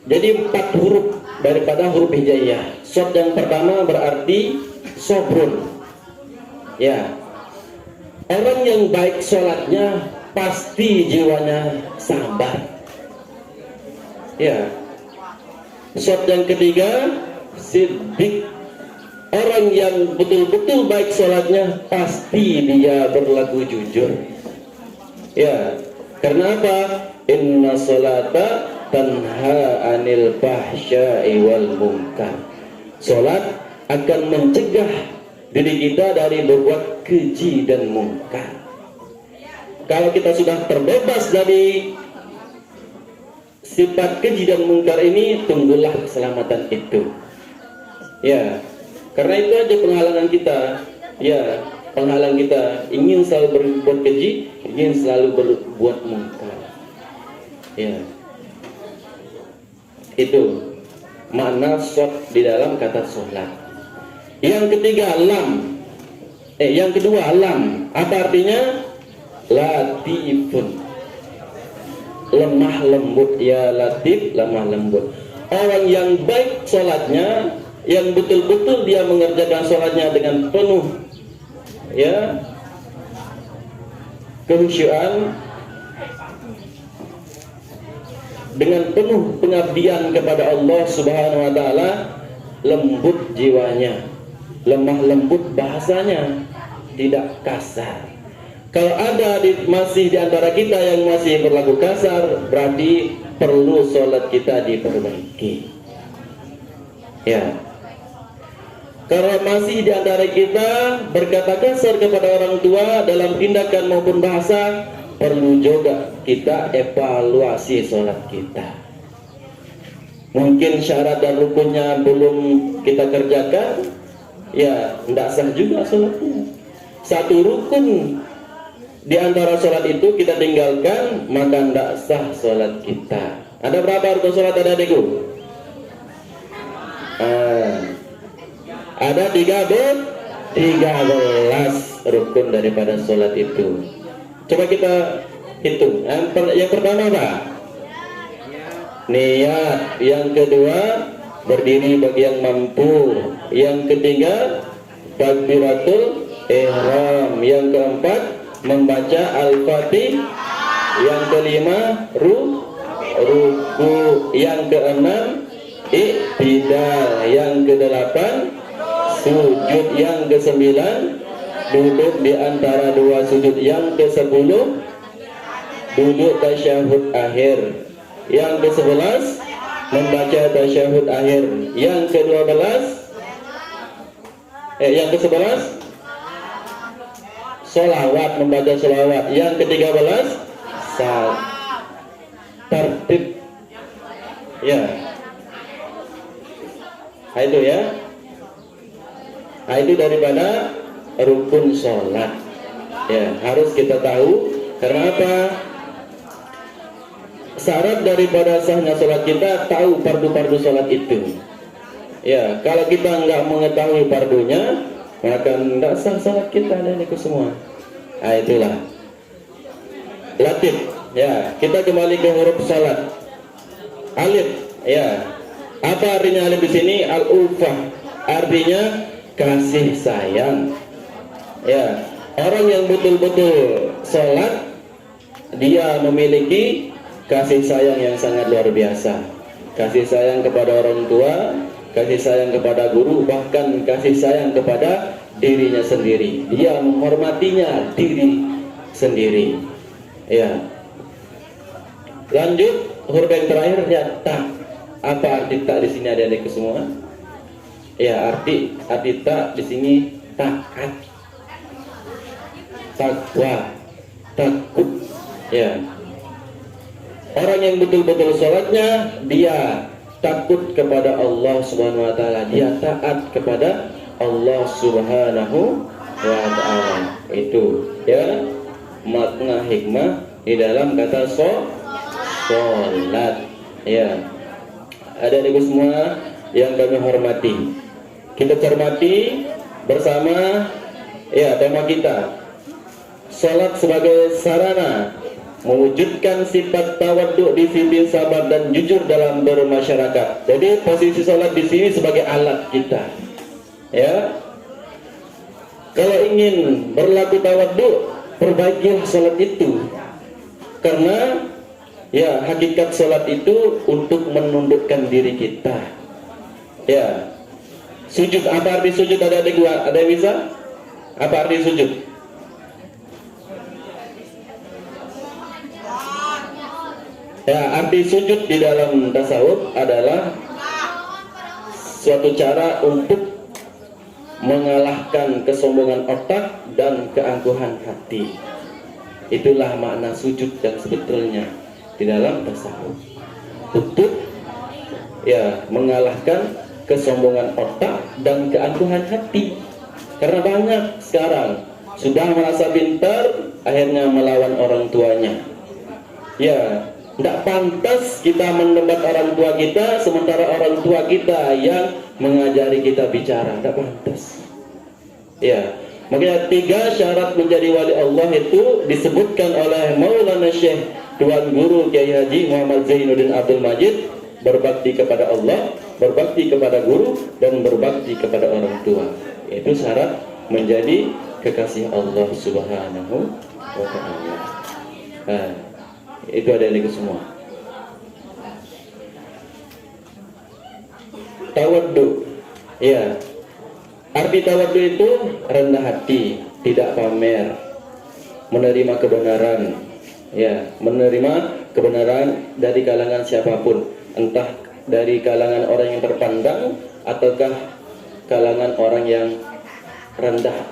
Jadi 4 huruf daripada huruf hijaiyah. Shod yang pertama berarti sobrun. Ya. Orang yang baik sholatnya pasti jiwanya sabar. Ya. Shod yang ketiga siddiq. Orang yang betul-betul baik sholatnya pasti dia berlaku jujur. Ya. Karena apa? Inna sholata tanha anil fahsya'i wal munkar. Sholat akan mencegah diri kita dari berbuat keji dan mungkar. Kalau kita sudah terbebas dari sifat keji dan mungkar ini, tunggulah keselamatan itu. Ya, karena itu aja penghalangan kita. Ya, penghalang kita ingin selalu berbuat keji, ingin selalu berbuat mungkar. Ya, itu makna shod di dalam kata sholat. Yang ketiga lam. Yang kedua lam. Apa artinya? Latifun. Lemah lembut. Ya latif, lemah lembut. Orang yang baik sholatnya, yang betul-betul dia mengerjakan sholatnya dengan penuh ya kehusyuan, dengan penuh pengabdian kepada Allah Subhanahu wa taala, lembut jiwanya, lemah lembut bahasanya, tidak kasar. Kalau ada masih di antara kita yang masih berlaku kasar, berarti perlu sholat kita diperbaiki. Ya. Kalau masih di antara kita berkata kasar kepada orang tua dalam tindakan maupun bahasa, perlu juga kita evaluasi sholat kita. Mungkin syarat dan rukunnya belum kita kerjakan, ya tidak sah juga sholatnya. Satu rukun di antara sholat itu kita tinggalkan, maka tidak sah sholat kita. Ada berapa rukun sholat adikku? Ada 13 rukun daripada sholat itu. Coba kita hitung. Yang pertama apa? Niat. Yang kedua, berdiri bagi yang mampu. Yang ketiga, takbiratul ihram. Yang keempat, membaca al-fatih. Yang kelima, ruku. Yang keenam, iktidal. Yang kedelapan, sujud. Yang kesembilan, duduk di antara dua sujud. Yang ke-10, duduk tasyahud akhir. Yang ke-11, membaca tasyahud akhir. Yang ke-12, yang ke-11, sholawat, membaca sholawat. Yang ke-13, tertib. Ya. Nah, itu ya. Nah, itu daripada rukun sholat. Ya, harus kita tahu. Karena apa? Syarat daripada sahnya sholat kita tahu fardu-fardu sholat itu. Ya, kalau kita nggak mengetahui fardunya, maka nggak sah sholat kita. Dan itu semua. Nah, itulah. Latif. Ya, kita kembali ke huruf sholat. Alif. Ya. Apa artinya alif di sini? Al-ulfah. Artinya kasih sayang. Ya, orang yang betul-betul sholat, dia memiliki kasih sayang yang sangat luar biasa. Kasih sayang kepada orang tua, kasih sayang kepada guru, bahkan kasih sayang kepada dirinya sendiri. Dia menghormatinya diri sendiri. Ya. Lanjut huruf yang terakhirnya ta. Apa arti ta di sini ada adikku semua? Ya, arti ta di sini taat, takwa, takut. Ya, orang yang betul-betul sholatnya dia takut kepada Allah Subhanahu wa taala, dia taat kepada Allah Subhanahu wa taala. Itu ya makna hikmah di dalam kata sholat. Ya, ada ibu semua yang kami hormati, kita cermati bersama ya tema kita, sholat sebagai sarana mewujudkan sifat tawaddu, disiplin, sabar dan jujur dalam bermasyarakat. Jadi posisi sholat di sini sebagai alat kita. Ya, kalau ingin berlaku tawaddu, perbaikilah sholat itu, karena ya hakikat sholat itu untuk menundukkan diri kita. Ya, sujud, apa arti sujud? Ada yang bisa? Apa arti sujud? Ya, arti sujud di dalam tasawuf adalah suatu cara untuk mengalahkan kesombongan otak dan keangkuhan hati. Itulah makna sujud yang sebetulnya di dalam tasawuf, untuk ya mengalahkan kesombongan otak dan keangkuhan hati. Karena banyak sekarang sudah merasa pintar, akhirnya melawan orang tuanya. Ya, tidak pantas kita mendebat orang tua kita, sementara orang tua kita yang mengajari kita bicara. Tidak pantas. Ya, makanya 3 syarat menjadi wali Allah itu disebutkan oleh Maulana Syekh Tuan Guru Kiai Haji Muhammad Zainuddin Abdul Majid: berbakti kepada Allah, berbakti kepada guru, dan berbakti kepada orang tua. Itu syarat menjadi kekasih Allah Subhanahu wa taala. Nah, itu ada yang semua. Tawaddu. Ya. Arti tawaddu itu rendah hati, tidak pamer, menerima kebenaran. Ya, menerima kebenaran dari kalangan siapapun, entah dari kalangan orang yang terpandang ataukah kalangan orang yang rendah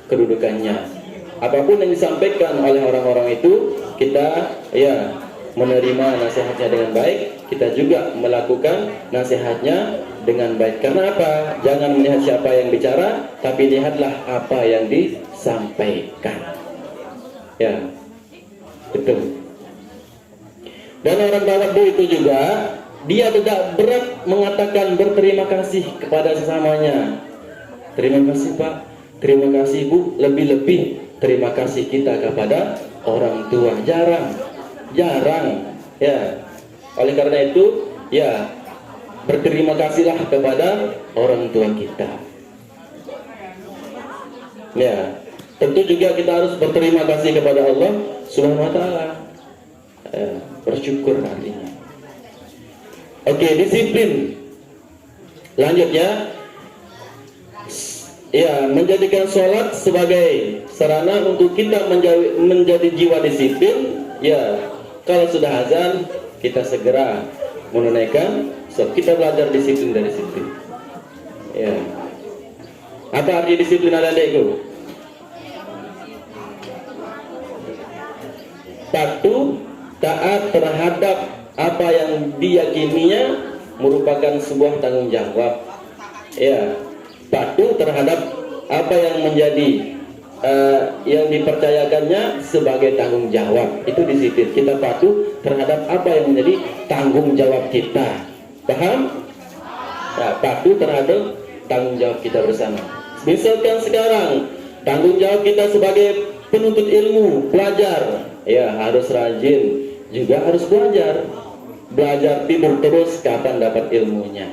kedudukannya. Apapun yang disampaikan oleh orang-orang itu, kita ya menerima nasihatnya dengan baik, kita juga melakukan nasihatnya dengan baik. Karena apa? Jangan melihat siapa yang bicara, tapi lihatlah apa yang disampaikan. Ya, betul. Dan orang tawadhu itu juga dia tidak berat mengatakan berterima kasih kepada sesamanya. Terima kasih Pak, terima kasih Bu, lebih-lebih terima kasih kita kepada orang tua. Jarang ya. Oleh karena itu ya, berterima kasihlah kepada orang tua kita. Ya, tentu juga kita harus berterima kasih kepada Allah Subhanahu wa taala. Ya, bersyukur artinya. Oke, disiplin. Lanjut ya. Ya, menjadikan sholat sebagai sarana untuk kita menjadi jiwa disiplin. Ya, kalau sudah azan kita segera menunaikan sholat. Kita belajar disiplin dari situ. Ya. Apa arti disiplin adik-adikku? Patuh, taat terhadap apa yang diyakininya merupakan sebuah tanggung jawab. Ya, patuh terhadap apa yang menjadi yang dipercayakannya sebagai tanggung jawab. Itu disiplin. Kita patuh terhadap apa yang menjadi tanggung jawab kita. Paham? Ya, patuh terhadap tanggung jawab kita bersama. Misalkan sekarang tanggung jawab kita sebagai penuntut ilmu, pelajar, ya harus rajin, juga harus belajar. Belajar tidur terus, kapan dapat ilmunya?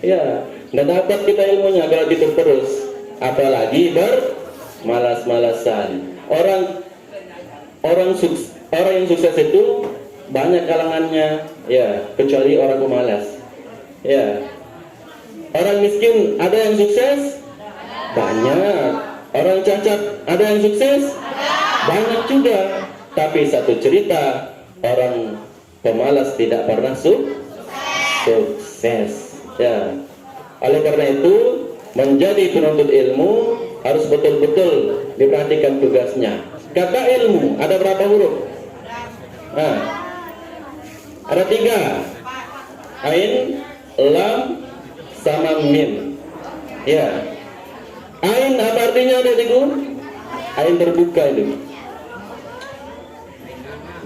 Ya, nggak dapat kita ilmunya kalau tidur terus. Apalagi bermalas-malasan. Orang yang sukses itu banyak kalangannya, ya, kecuali orang pemalas. Ya, orang miskin ada yang sukses, banyak. Orang cacat ada yang sukses, banyak juga. Tapi satu cerita, orang pemalas tidak pernah sukses. Ya, oleh karena itu menjadi penuntut ilmu harus betul-betul diperhatikan tugasnya. Kata ilmu ada berapa huruf? Nah, ada 3. Ain, lam, sama mim. Ya. Ain apa artinya adikku? Ain terbuka itu.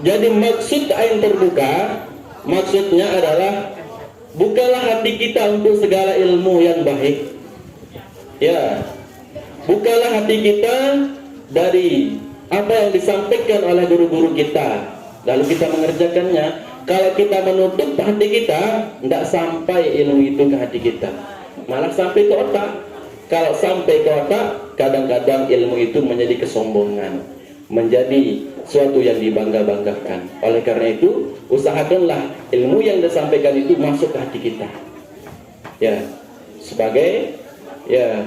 Jadi maksud ain terbuka, maksudnya adalah bukalah hati kita untuk segala ilmu yang baik. Ya. Bukalah hati kita dari apa yang disampaikan oleh guru-guru kita, lalu kita mengerjakannya. Kalau kita menutup hati kita, tidak sampai ilmu itu ke hati kita, malah sampai ke otak. Kalau sampai ke otak, kadang-kadang ilmu itu menjadi kesombongan, menjadi suatu yang dibangga-banggakan. Oleh karena itu, usahakanlah ilmu yang disampaikan itu masuk ke hati kita. Ya, sebagai ya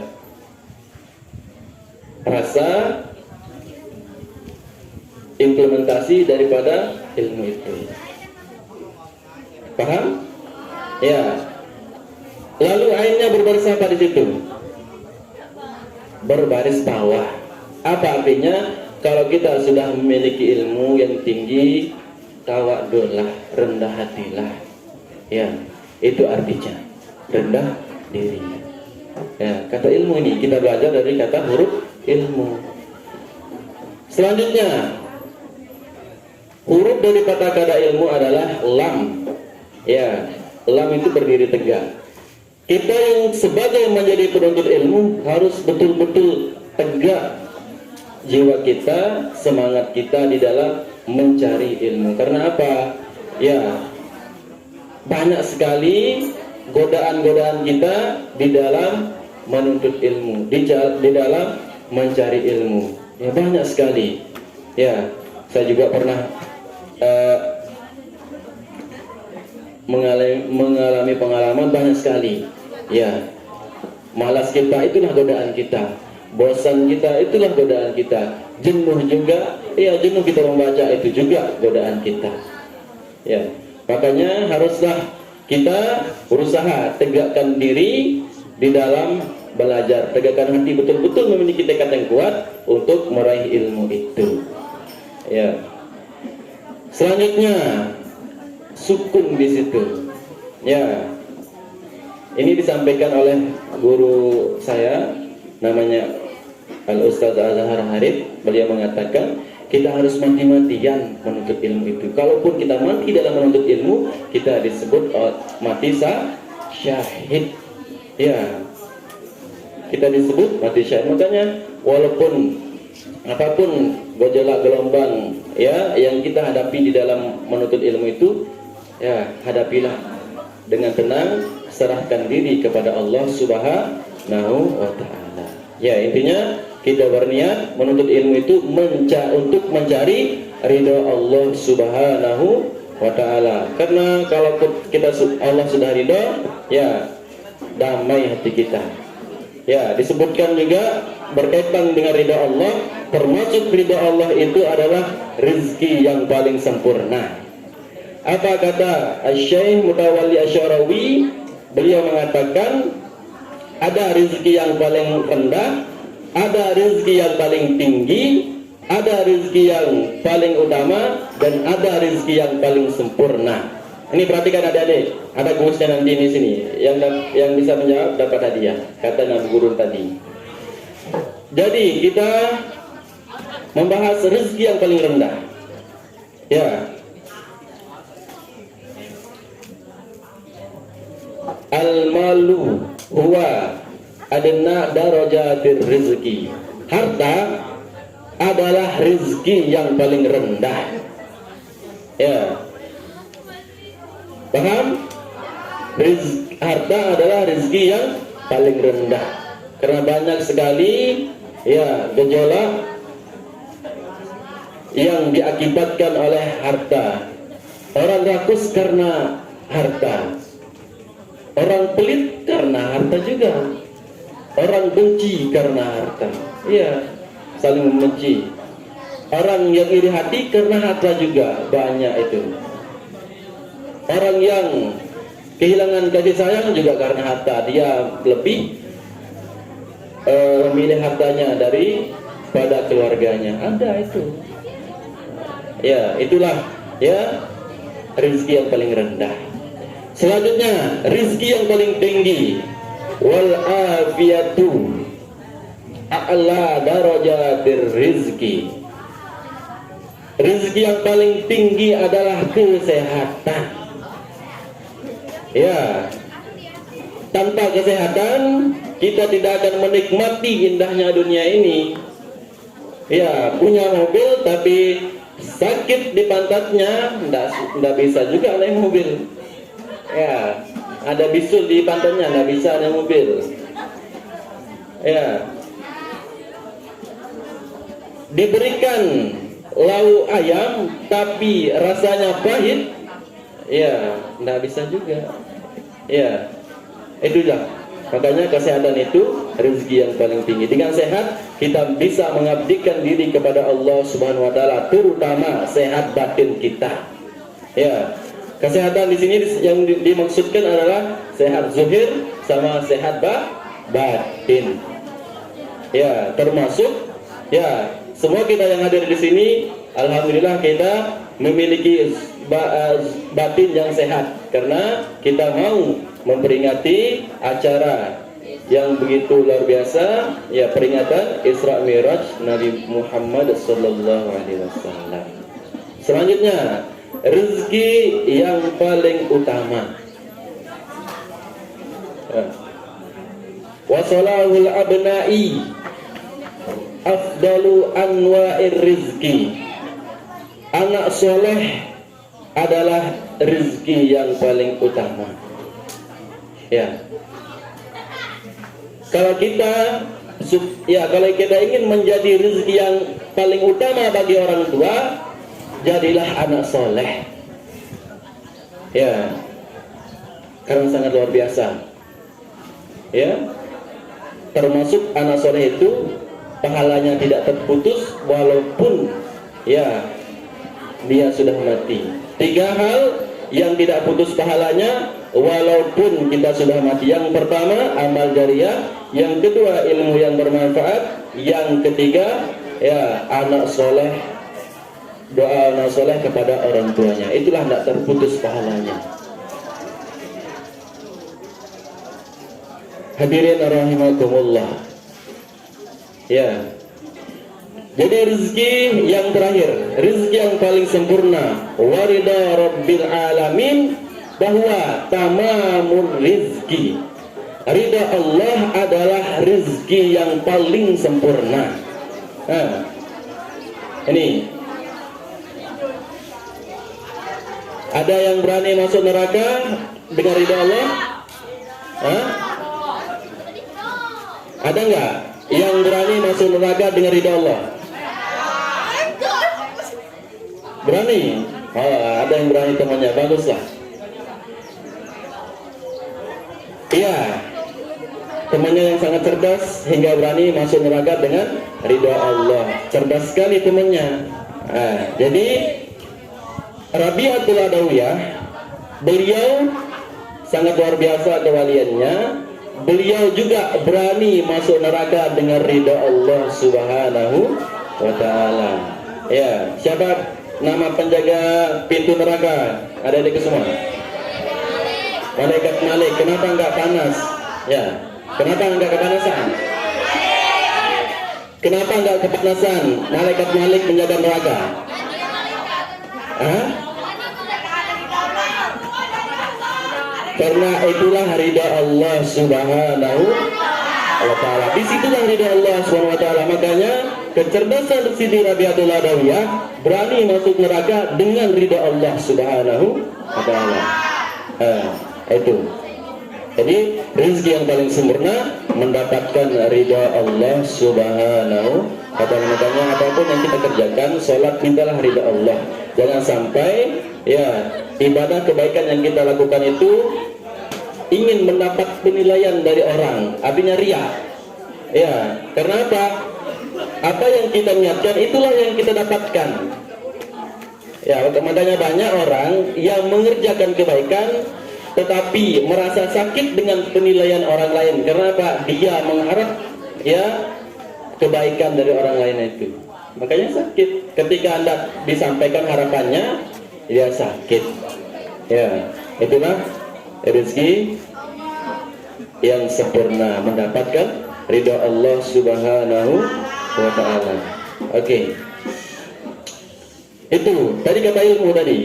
rasa implementasi daripada ilmu itu. Paham? Ya. Lalu ainnya berbaris apa di situ? Berbaris bawah. Apa artinya? Kalau kita sudah memiliki ilmu yang tinggi, tawadhulah, rendah hatilah. Ya, itu artinya rendah diri. Ya, kata ilmu ini kita belajar dari kata huruf ilmu. Selanjutnya, huruf dari kata ilmu adalah lam. Ya, lam itu berdiri tegak. Kita yang sebagai menjadi penuntut ilmu harus betul-betul tegak jiwa kita, semangat kita di dalam mencari ilmu. Karena apa? Ya, banyak sekali godaan-godaan kita di dalam menuntut ilmu, di dalam mencari ilmu. Ya, banyak sekali. Ya, saya juga pernah mengalami pengalaman banyak sekali. Ya, malas kita itulah godaan kita, bosan kita itulah godaan kita, jenuh juga, ya jenuh kita membaca itu juga godaan kita. Ya, makanya haruslah kita berusaha tegakkan diri di dalam belajar, tegakkan hati, betul-betul memiliki tekad yang kuat untuk meraih ilmu itu. Ya. Selanjutnya sukun di situ. Ya. Ini disampaikan oleh guru saya, namanya Al-Ustaz Azhar Harith. Beliau mengatakan kita harus mati-matian menuntut ilmu itu. Kalaupun kita mati dalam menuntut ilmu, kita disebut mati syahid. Ya, kita disebut mati syahid. Makanya walaupun apapun gejolak gelombang ya yang kita hadapi di dalam menuntut ilmu itu, ya hadapilah dengan tenang, serahkan diri kepada Allah Subhanahu wa taala. Ya, intinya kita berniat menuntut ilmu itu untuk mencari ridha Allah Subhanahu wa taala. Karena kalau kita Allah sudah ridha, ya damai hati kita. Ya, disebutkan juga berkaitan dengan ridha Allah, termasuk ridha Allah itu adalah rezeki yang paling sempurna. Apa kata Asy-Syaikh Mutawalli Asy-Syarawi? Beliau mengatakan ada rezeki yang paling rendah, ada rezeki yang paling tinggi, ada rezeki yang paling utama, dan ada rezeki yang paling sempurna. Ini perhatikan adik-adik, ada gurunya nanti di sini yang bisa menjawab dapat hadiah, kata Nabi Guru tadi. Jadi kita membahas rezeki yang paling rendah. Ya. Al-malu huwa adna darajatir rizki. Harta adalah rezeki yang paling rendah. Ya. Paham? Harta adalah rezeki yang paling rendah. Karena banyak sekali ya gejolak yang diakibatkan oleh harta. Orang rakus karena harta. Orang pelit karena harta juga. Orang benci karena harta. Iya, saling membenci. Orang yang iri hati karena harta juga banyak itu. Orang yang kehilangan kasih sayang juga karena harta. Dia lebih memilih hartanya daripada keluarganya. Ada itu. Ya, itulah ya rezeki yang paling rendah. Selanjutnya, rezeki yang paling tinggi, wal afiyatu a'la darajatir rizki. Rezeki yang paling tinggi adalah kesehatan. Ya, tanpa kesehatan kita tidak akan menikmati indahnya dunia ini. Ya, punya mobil tapi sakit di pantatnya, nggak bisa juga naik mobil. Ya, ada bisul di pantatnya, nggak bisa naik mobil. Ya, diberikan lauk ayam tapi rasanya pahit, ya nggak bisa juga. Ya, itu lah. Makanya kesehatan itu rezeki yang paling tinggi. Dengan sehat kita bisa mengabdikan diri kepada Allah Subhanahu wa taala, terutama sehat batin kita. Ya. Kesehatan di sini yang dimaksudkan adalah sehat zuhir sama sehat batin. Ya, termasuk ya semua kita yang hadir di sini, alhamdulillah kita memiliki batin yang sehat karena kita mau memperingati acara yang begitu luar biasa, ya peringatan Isra Mi'raj Nabi Muhammad sallallahu alaihi wasallam. Selanjutnya, rezeki yang paling utama. Wasalahul abna'i afdalu anwa'ir rizki. Anak soleh adalah rezeki yang paling utama. Ya, kalau kita ingin menjadi rezeki yang paling utama bagi orang tua, jadilah anak soleh. Ya, karena sangat luar biasa. Ya, termasuk anak soleh itu pahalanya tidak terputus walaupun ya dia sudah mati. 3 hal yang tidak putus pahalanya walaupun kita sudah mati. Yang pertama, amal jariyah. Yang kedua, ilmu yang bermanfaat. Yang ketiga, ya anak soleh, doa anak soleh kepada orang tuanya. Itulah tidak terputus pahalanya. Hadirin rahimakumullah. Ya, jadi rezeki yang terakhir, rezeki yang paling sempurna, warida rabbil alamin, bahwa tamamur rizki, ridha Allah adalah rezeki yang paling sempurna. Ini ada yang berani masuk neraka dengan ridha Allah? Ada nggak yang berani masuk neraka dengan ridha Allah? Berani? Oh, ada yang berani temannya, baguslah. Iya, temannya yang sangat cerdas hingga berani masuk neraka dengan ridha Allah. Cerdas sekali temannya. Jadi Rabi'atul Adawiyah, beliau sangat luar biasa kewaliannya. Beliau juga berani masuk neraka dengan ridha Allah Subhanahu wa taala. Ya, siapa nama penjaga pintu neraka? Ada semua? Malaikat Malik. Kenapa enggak panas? Ya, kenapa enggak kepanasan? Kenapa enggak kepanasan? Malaikat Malik menjaga neraka. Karena itulah ridha Allah Subhanahu wa taala. Disitulah ridha Allah Subhanahu wa taala. Makanya kecerdasan Siti Rabi'atul Adawiyah berani masuk neraka dengan ridha Allah Subhanahu wa taala. Itu. Jadi rezeki yang paling sempurna mendapatkan ridha Allah Subhanahu wa taala. Makanya apapun yang kita kerjakan, sholat mintalah ridha Allah. Jangan sampai ya ibadah kebaikan yang kita lakukan itu ingin mendapat penilaian dari orang, artinya riya. Ya, karena apa? Apa yang kita niatkan itulah yang kita dapatkan. Ya, makanya banyak orang yang mengerjakan kebaikan tetapi merasa sakit dengan penilaian orang lain. Karena apa? Dia mengharap ya kebaikan dari orang lain itu. Makanya sakit ketika Anda disampaikan harapannya, dia sakit. Ya, itulah rezeki yang sempurna, mendapatkan ridha Allah Subhanahu wa taala. Oke. Itu tadi kata ilmu tadi.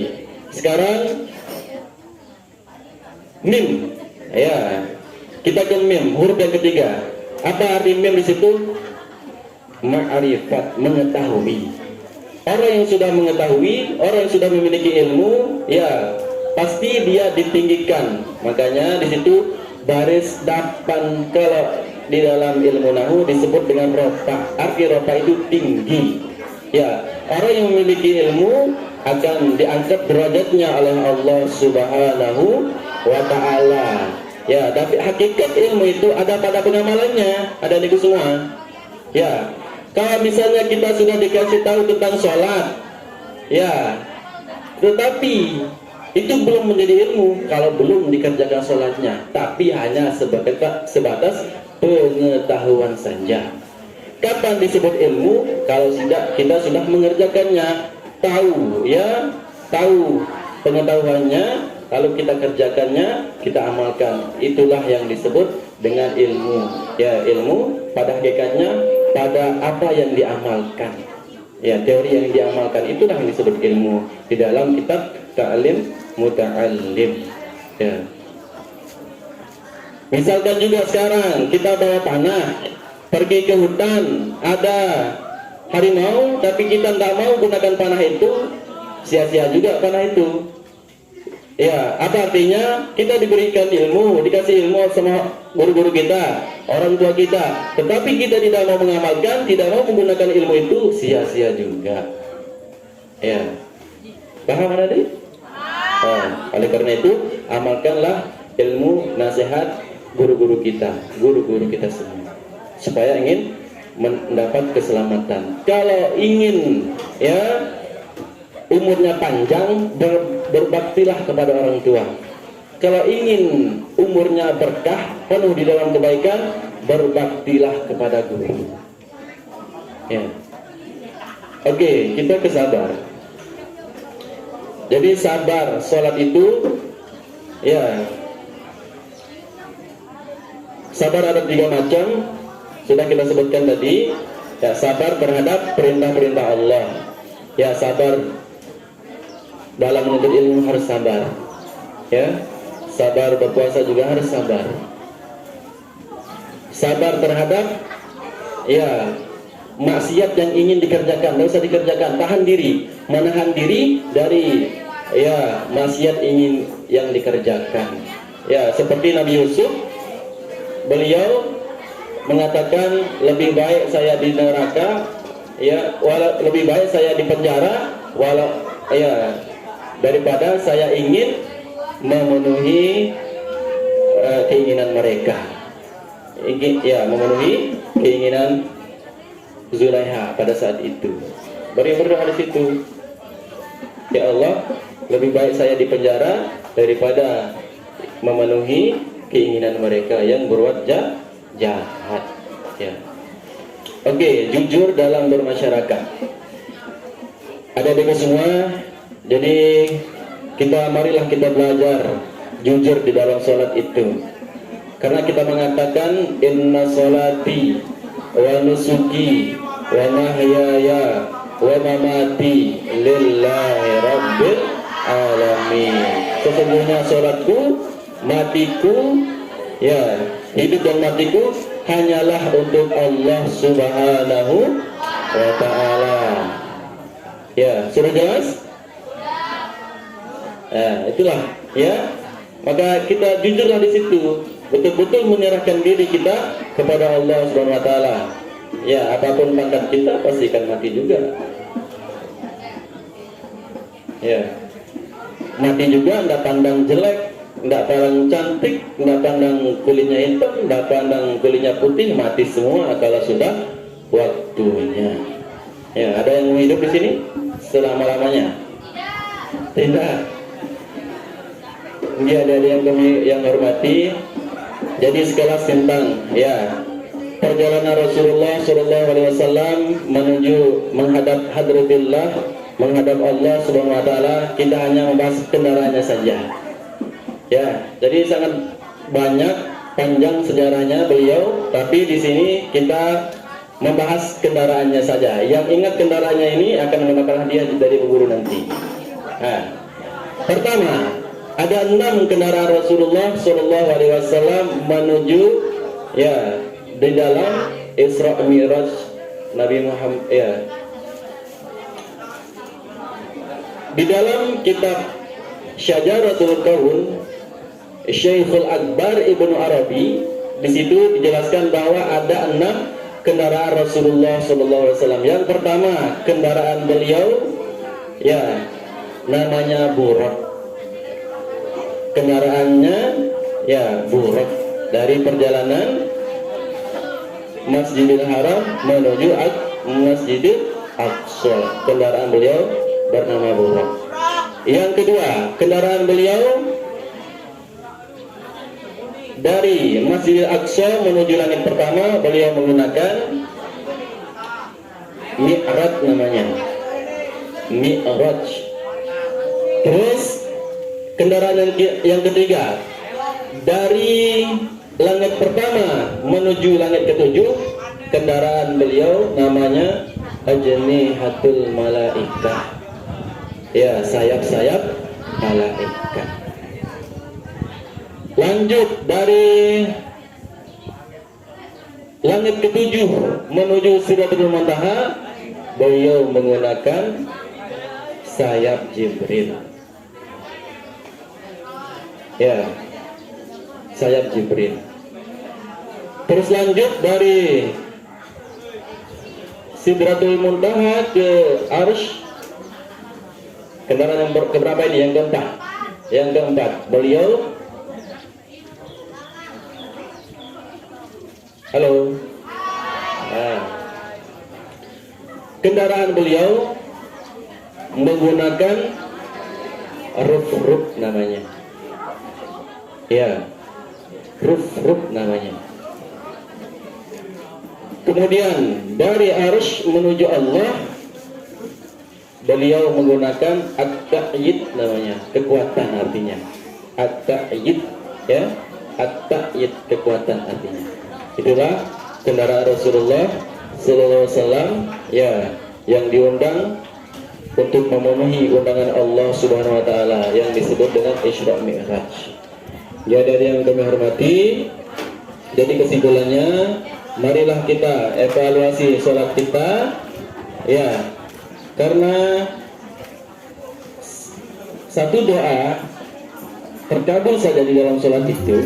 Sekarang mim. Ya. Kita ke mim, huruf yang ketiga. Apa arti mim di situ? Ma'rifat, mengetahui. Orang yang sudah mengetahui, orang yang sudah memiliki ilmu, ya pasti dia ditinggikan. Makanya di situ baris depan kalau di dalam ilmu nahu disebut dengan rofa. Arti rofa itu tinggi. Ya, orang yang memiliki ilmu akan diangkat derajatnya oleh Allah Subhanahu wa taala. Ya, tapi hakikat ilmu itu ada pada pengamalannya, ada niku semua. Ya, kalau misalnya kita sudah dikasih tahu tentang sholat, ya, tetapi itu belum menjadi ilmu kalau belum dikerjakan sholatnya, tapi hanya sebatas pengetahuan saja. Kapan disebut ilmu? Kalau kita sudah mengerjakannya, tahu, ya, tahu pengetahuannya, lalu kita kerjakannya, kita amalkan. Itulah yang disebut dengan ilmu. Ya, ilmu pada hakikatnya pada apa yang diamalkan. Ya, teori yang diamalkan itulah yang disebut ilmu di dalam kitab Ta'lim Muta'allim. Ya. Misalkan juga sekarang kita bawa panah, pergi ke hutan, ada harimau, tapi kita tidak mau gunakan panah itu, sia-sia juga panah itu. Ya, apa artinya? Kita diberikan ilmu, dikasih ilmu sama guru-guru kita, orang tua kita, tetapi kita tidak mau mengamalkan, tidak mau menggunakan ilmu itu, sia-sia juga. Ya, paham tadi? Oleh karena itu, amalkanlah ilmu nasihat guru-guru kita semua, supaya ingin mendapat keselamatan. Kalau ingin, ya, umurnya panjang, berbaktilah kepada orang tua. Kalau ingin umurnya berkah, penuh di dalam kebaikan, berbaktilah kepada guru. Ya. Oke, kita ke sabar. Jadi sabar, sholat itu, ya, sabar ada 3 macam, sudah kita sebutkan tadi. Ya, sabar terhadap perintah-perintah Allah. Ya, sabar dalam menuntut ilmu harus sabar. Ya, sabar berpuasa juga harus sabar. Sabar terhadap, ya, maksiat yang ingin dikerjakan, tidak usah dikerjakan, tahan diri, menahan diri dari, ya, maksiat ingin yang dikerjakan. Ya, seperti Nabi Yusuf, beliau mengatakan lebih baik saya di neraka, ya, lebih baik saya di penjara, ya, daripada saya ingin memenuhi keinginan mereka. Ya, memenuhi keinginan Zulaiha pada saat itu. Beliau berdoa di situ, ya Allah, lebih baik saya di penjara daripada memenuhi keinginan mereka yang berbuat jahat. Ya. Oke, jujur dalam bermasyarakat. Adik-adik semua, jadi marilah kita belajar jujur di dalam sholat itu. Karena kita mengatakan inna sholati wa nusuki wa mahyaya wa mamati lillahi rabbil alamin. Sesungguhnya sholatku, matiku, ya, hidup dan matiku hanyalah untuk Allah Subhanahu wa ta'ala. Ya, sudah jelas? Itulah, ya. Maka kita jujurlah di situ, betul-betul menyerahkan diri kita kepada Allah Subhanahu wa taala. Ya, apapun pangkat kita pasti akan mati juga. Ya. Mati juga, enggak pandang jelek, enggak pandang cantik, enggak pandang kulitnya hitam, enggak pandang kulitnya putih, mati semua kalau sudah waktunya. Ya, ada yang mau hidup di sini selama-lamanya? Tidak. Ya, ada yang kami yang hormati. Jadi sekelas tentang, ya, perjalanan Rasulullah Shallallahu Alaihi Wasallam menuju menghadap hadratillah, menghadap Allah Subhanahu Wa Taala. Kita hanya membahas kendaraannya saja. Ya, jadi sangat banyak panjang sejarahnya beliau, tapi di sini kita membahas kendaraannya saja. Yang ingat kendaraannya ini akan mendapatkan hadiah dari Bu Guru nanti. Nah, pertama, ada 6 kendaraan Rasulullah Shallallahu Alaihi Wasallam menuju ya di dalam Isra Mi'raj Nabi Muhammad ya. Di dalam kitab Syajaratul Kaun Syekhul Akbar Ibnu Arabi, di situ dijelaskan bahwa ada 6 kendaraan Rasulullah SAW. Yang pertama, kendaraan beliau ya namanya Buraq. Kendaraannya ya Buraq, dari perjalanan Masjidil Haram menuju Masjidil Aqsa. Kendaraan beliau bernama Buraq. Yang kedua, kendaraan beliau dari Masjidil Aqsa menuju langit pertama, beliau menggunakan Mi'raj namanya. Mi'raj. Terus kendaraan yang ketiga, dari langit pertama menuju langit ketujuh, kendaraan beliau namanya Ajnihatul Malaikah. Ya, sayap-sayap malaikat. Lanjut dari langit ketujuh menuju Sidratul Muntaha, beliau menggunakan sayap Jibril. Ya, sayap Jibril. Terus lanjut dari Sidratul Muntaha ke Arsy, kendaraan yang keberapa ini? Yang keempat. Yang keempat, beliau halo. Nah, kendaraan beliau menggunakan ruf namanya. Ya, ruf namanya. Kemudian dari Arsy menuju Allah, beliau menggunakan at-ta'yid namanya, kekuatan artinya. At-ta'yid ya, at-ta'yid kekuatan artinya. Itulah kendaraan Rasulullah Sallallahu Alaihi Wasallam ya, yang diundang untuk memenuhi undangan Allah Subhanahu Wa Taala yang disebut dengan Isra Mi'raj. Ya, dari yang kami hormati, jadi kesimpulannya, marilah kita evaluasi sholat kita ya, karena satu doa terkabul saja di dalam sholat itu,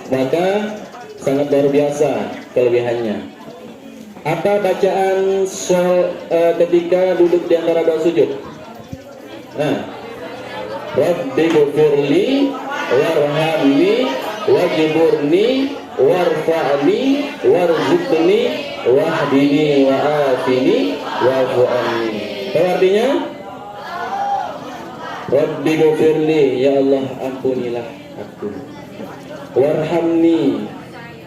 maka sangat luar biasa kelebihannya. Apa bacaan ketika duduk di antara dua sujud? Nah, Rabbi ghfirli warhamni wajburni warfa'ni warzuqni wahdini wa'afini wa'fu anni. Apa artinya? Rabbi ghfirli, ya Allah ampunilah aku. Warhamni,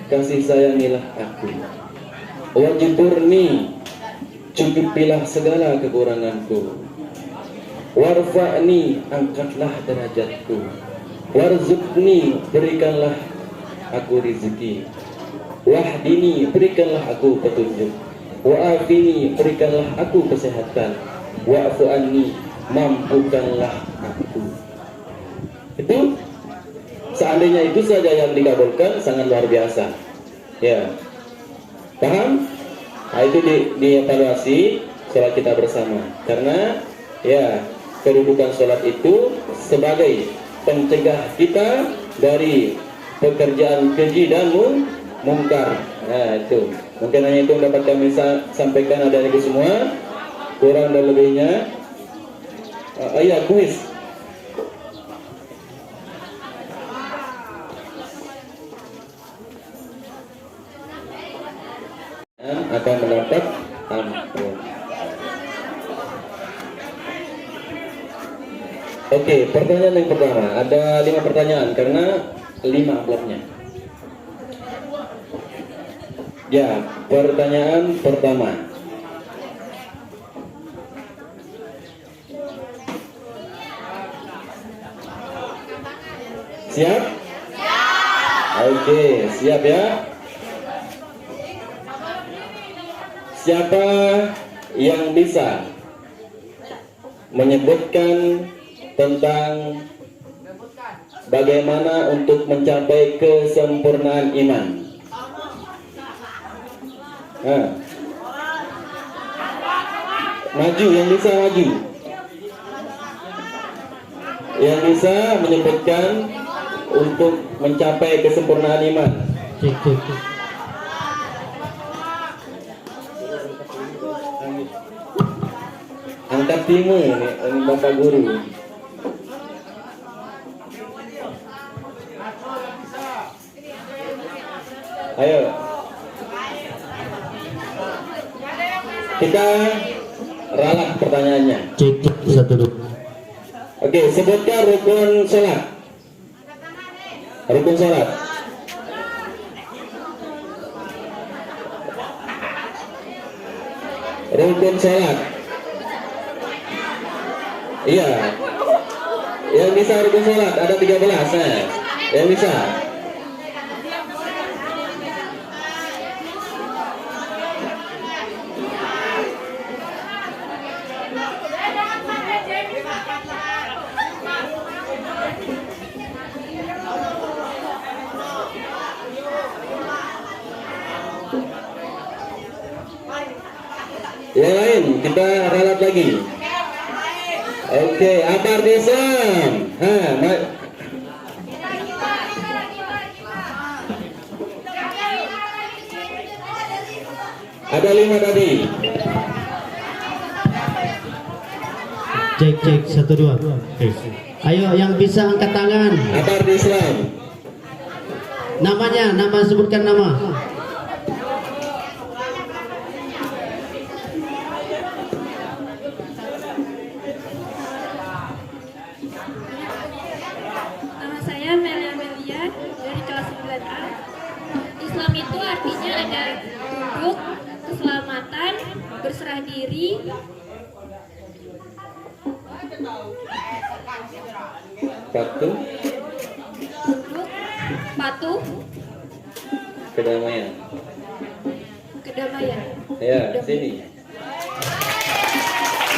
kasih sayangilah aku. Wajburni, cukupilah segala kekuranganku. Warfa'ni, angkatlah derajatku. Warzuqni, berikanlah aku rezeki. Wahdini, berikanlah aku petunjuk. Wa'afini, berikanlah aku kesehatan. Wa'fu anni, mampukanlah aku. Itu seandainya itu saja yang dikabulkan, sangat luar biasa. Ya, paham? Nah, itu dievaluasi sholat kita bersama. Karena ya, kedudukan sholat itu sebagai pencegah kita dari pekerjaan keji dan mungkar. Nah, itu mungkin hanya itu dapat kami sampaikan. Ada lagi semua, kurang dan lebihnya. Ya, kuis. Akan mendapat ampun. Oke, pertanyaan yang pertama. Ada 5 pertanyaan karena 5 amplopnya. Ya, pertanyaan pertama. Siap? Oke, siap ya. Siapa yang bisa menyebutkan tentang bagaimana untuk mencapai kesempurnaan iman? Maju, yang bisa maju. Yang bisa menyebutkan untuk mencapai kesempurnaan iman. Cek. Angkat timu ini Bapak Guru. Ayo. Kita ralat pertanyaannya. Cek 1 2. Oke, sebutkan rukun sholat. Rukun sholat. Rukun sholat. Iya. Yang bisa rukun sholat ada 13. Yang bisa. Yang lain kita ralat lagi. Oke, Akar Islam. Ada 5 tadi. Cek 1 2. Ayo yang bisa angkat tangan. Akar Islam. Namanya, sebutkan nama. Nama saya Melia dari kelas 9A. Islam itu artinya ada tunduk, keselamatan, berserah diri, patuh, Kedamaian. Ya, sini.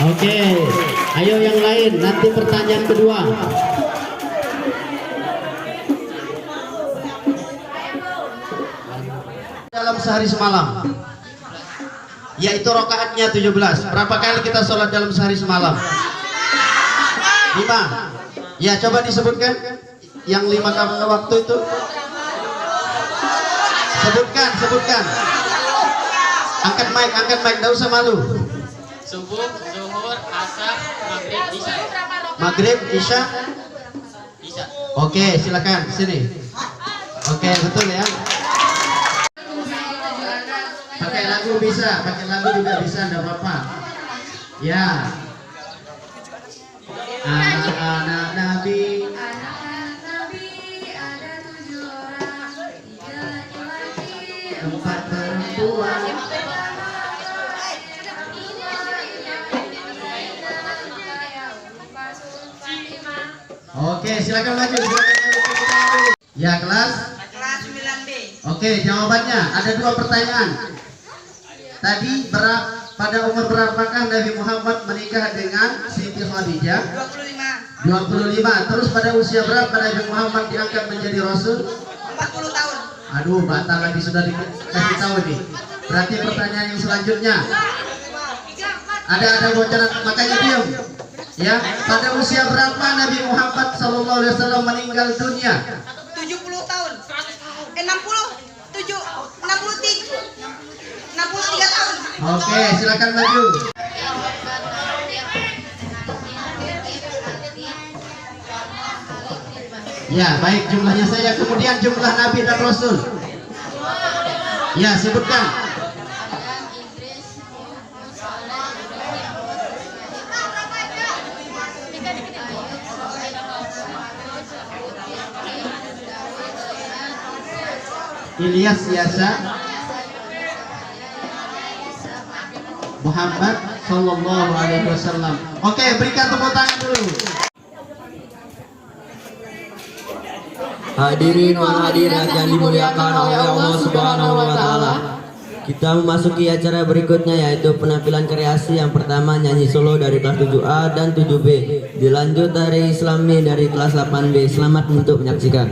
Oke, ayo yang lain. Nanti pertanyaan kedua. Dalam sehari semalam, yaitu rokaatnya 17. Berapa kali kita sholat dalam sehari semalam? 5. Ya, coba disebutkan yang 5 waktu itu. Sebutkan. Angkat mic, enggak usah malu. Subuh, zuhur, asar, maghrib, isya. Maghrib, isya. Isya. Oke, silakan sini. Oke, betul ya. Pakai lagu bisa, pakai lagu juga bisa, enggak apa-apa. Ya. Anak-anak Nabi. Ada 7 orang, 3 laki-laki, 4 perempuan. Oke, silakan maju. Ya, kelas 9B. Oke, jawabannya ada 2 pertanyaan. Tadi pada umur berapakah Nabi Muhammad menikah dengan Siti Khadijah? 25. Terus pada usia berapa Nabi Muhammad diangkat menjadi Rasul? 40 tahun. Aduh, batal lagi sudah dikasih tahu nih. Berarti pertanyaan yang selanjutnya. Ada bocoran, makanya diam. Ya, pada usia berapa Nabi Muhammad SAW meninggal dunia? 70 tahun. 63 tahun. Oke, silakan maju. Ya, baik, jumlahnya saya. Kemudian jumlah Nabi dan Rasul. Ya, sebutkan. Ilyas, Yasa, Muhammad Sallallahu Alaihi Wasallam. Oke, berikan tepuk tangan dulu. Hadirin wal hadirat yang dimuliakan oleh Allah Subhanahu wa taala. Kita memasuki acara berikutnya yaitu penampilan kreasi. Yang pertama nyanyi solo dari kelas 7A dan 7B. Dilanjut dari Islami dari kelas 8B. Selamat untuk menyaksikan.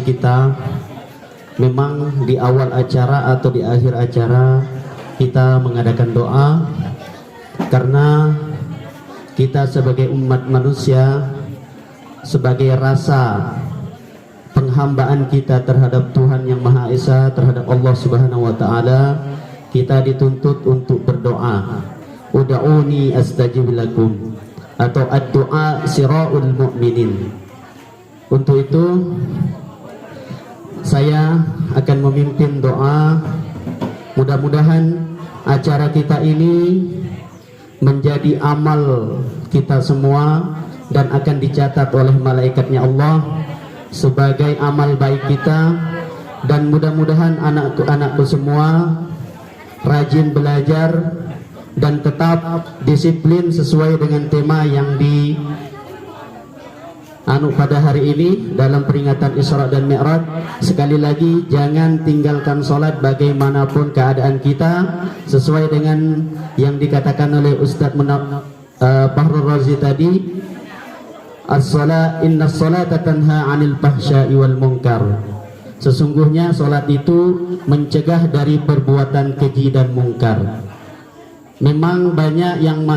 kita, memang di awal acara atau di akhir acara kita mengadakan doa, karena kita sebagai umat manusia, sebagai rasa penghambaan kita terhadap Tuhan yang Maha Esa, terhadap Allah Subhanahu wa taala, kita dituntut untuk berdoa. Ud'uni astajib lakum, atau ad-du'a siraul mu'minin. Untuk itu saya akan memimpin doa. Mudah-mudahan acara kita ini menjadi amal kita semua dan akan dicatat oleh malaikatnya Allah sebagai amal baik kita, dan mudah-mudahan anakku semua rajin belajar dan tetap disiplin sesuai dengan tema yang pada hari ini dalam peringatan Isra dan Mi'raj. Sekali lagi, jangan tinggalkan sholat bagaimanapun keadaan kita, sesuai dengan yang dikatakan oleh Ustadz Fahrul Razi tadi, inna sholata tanha 'anil fahsya'i wal munkar. Sesungguhnya sholat itu mencegah dari perbuatan keji dan mungkar. Memang banyak yang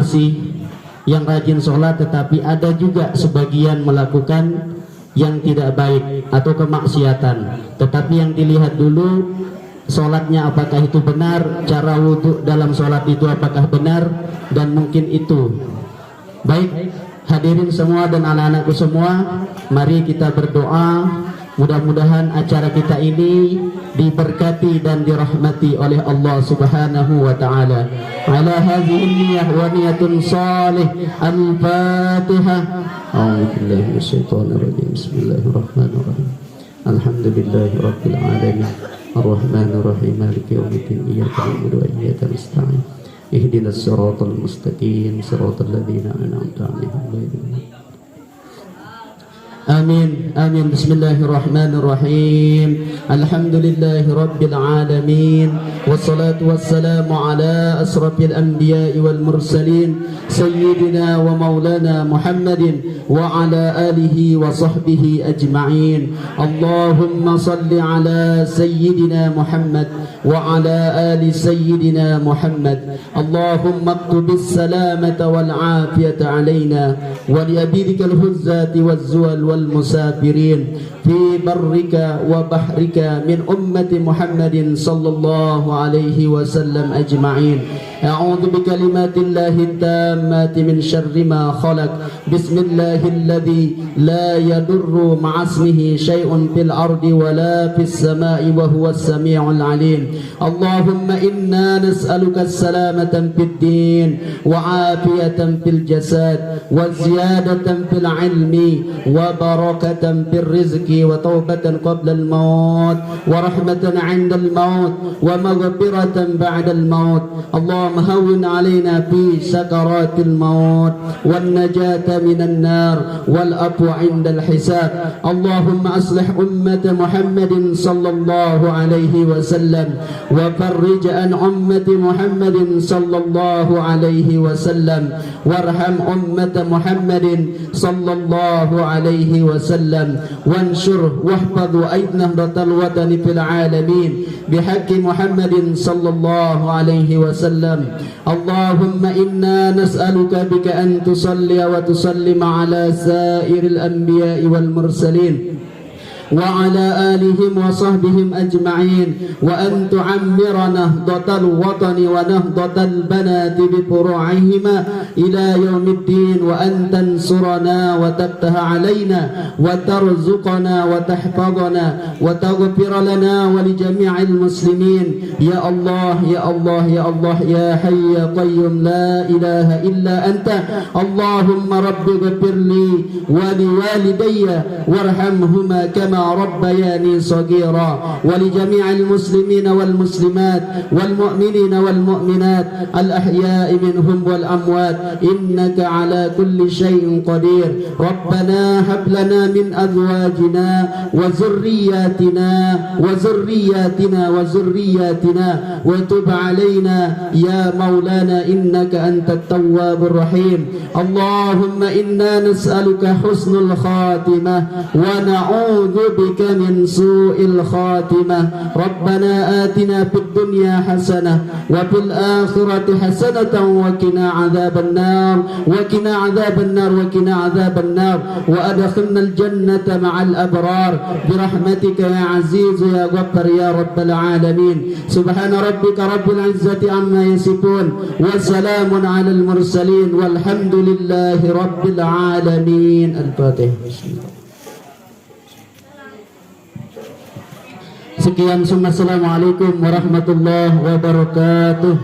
rajin sholat, tetapi ada juga sebagian melakukan yang tidak baik atau kemaksiatan. Tetapi yang dilihat dulu sholatnya apakah itu benar, cara wudhu dalam sholat itu apakah benar, dan mungkin itu baik. Hadirin semua dan anak-anakku semua, mari kita berdoa. Mudah-mudahan acara kita ini diberkati dan dirahmati oleh Allah Subhanahu wa taala. Ala hadhihi niyyah wa niyatun salih. Al-Fatihah. A'udzubillahi minasyaitonir rajim. Bismillahirrahmanirrahim. Alhamdulillahi rabbil alamin. Arrahmanir rahim. Maliki yaumiddin. Iyyaka na'budu wa iyyaka nasta'in. Ihdinas siratal mustaqim. Siratal ladzina an'amta 'alaihim. Amin, amin. Bismillahirrahmanirrahim. Alhamdulillahi rabbil alamin. Wassalatu wassalamu ala asrafil anbiya'i wal mursalin, sayyidina wa maulana Muhammadin wa ala alihi wa sahbihi ajma'in. Allahumma salli ala sayyidina Muhammad wa ala ali sayyidina Muhammad. Allahumma aktubis salamata wal afiyata alaina wa li abidikal huzzati waz zuwal والمسافرين في برك وبحرك من أمة محمد صلى الله عليه وسلم أجمعين. أعوذ بكلمات الله التامات من شر ما خلق. بسم الله الذي لا يضر مع اسمه شيء في الأرض ولا في السماء وهو السميع العليم. اللهم إنا نسألك السلامة في الدين وعافية في الجسد وزيادة في العلم وبركة في الرزق وتوبة قبل الموت ورحمة عند الموت ومغفرة بعد الموت. اللهم هون علينا في سكرات الموت والنجاة من النار والعفو عند الحساب. اللهم أصلح أمة محمد صلى الله عليه وسلم وفرج عن أمة محمد صلى الله عليه وسلم وارحم أمة محمد صلى الله عليه وسلم وانشر واحفظ نهضة الوطن في العالمين بحق محمد صلى الله عليه وسلم. اللهم إنا نسألك بك أن تصلي وتسلم على سائر الأنبياء والمرسلين وعلى آلهم وصحبهم أجمعين، وأن تعمر نهضة الوطن ونهضة البنات بفروعهما إلى يوم الدين، وأن تنصرنا وتفتح علينا وترزقنا وتحفظنا وتغفر لنا ولجميع المسلمين. يا الله يا الله يا الله يا حي يا قيوم لا إله إلا أنت. اللهم رب اغفر لي ولوالدي وارحمهما كما ربياني صغيرا، ولجميع المسلمين والمسلمات والمؤمنين والمؤمنات الأحياء منهم والأموات، إنك على كل شيء قدير. ربنا هب لنا من أزواجنا وذرياتنا وتب علينا يا مولانا إنك أنت التواب الرحيم. اللهم إنا نسألك حسن الخاتمة ونعوذ بك من سوء الخاتمة ربنا آتنا في الدنيا حسنة وفي الآخرة حسنة وقنا عذاب النار وقنا عذاب النار وقنا عذاب النار وأدخلنا الجنة مع الأبرار برحمتك يا عزيز يا غفر يا رب العالمين سبحان ربك رب العزة عما يصفون وسلام على المرسلين والحمد لله رب العالمين. الفاتحة. Sekian, assalamualaikum warahmatullahi wabarakatuh.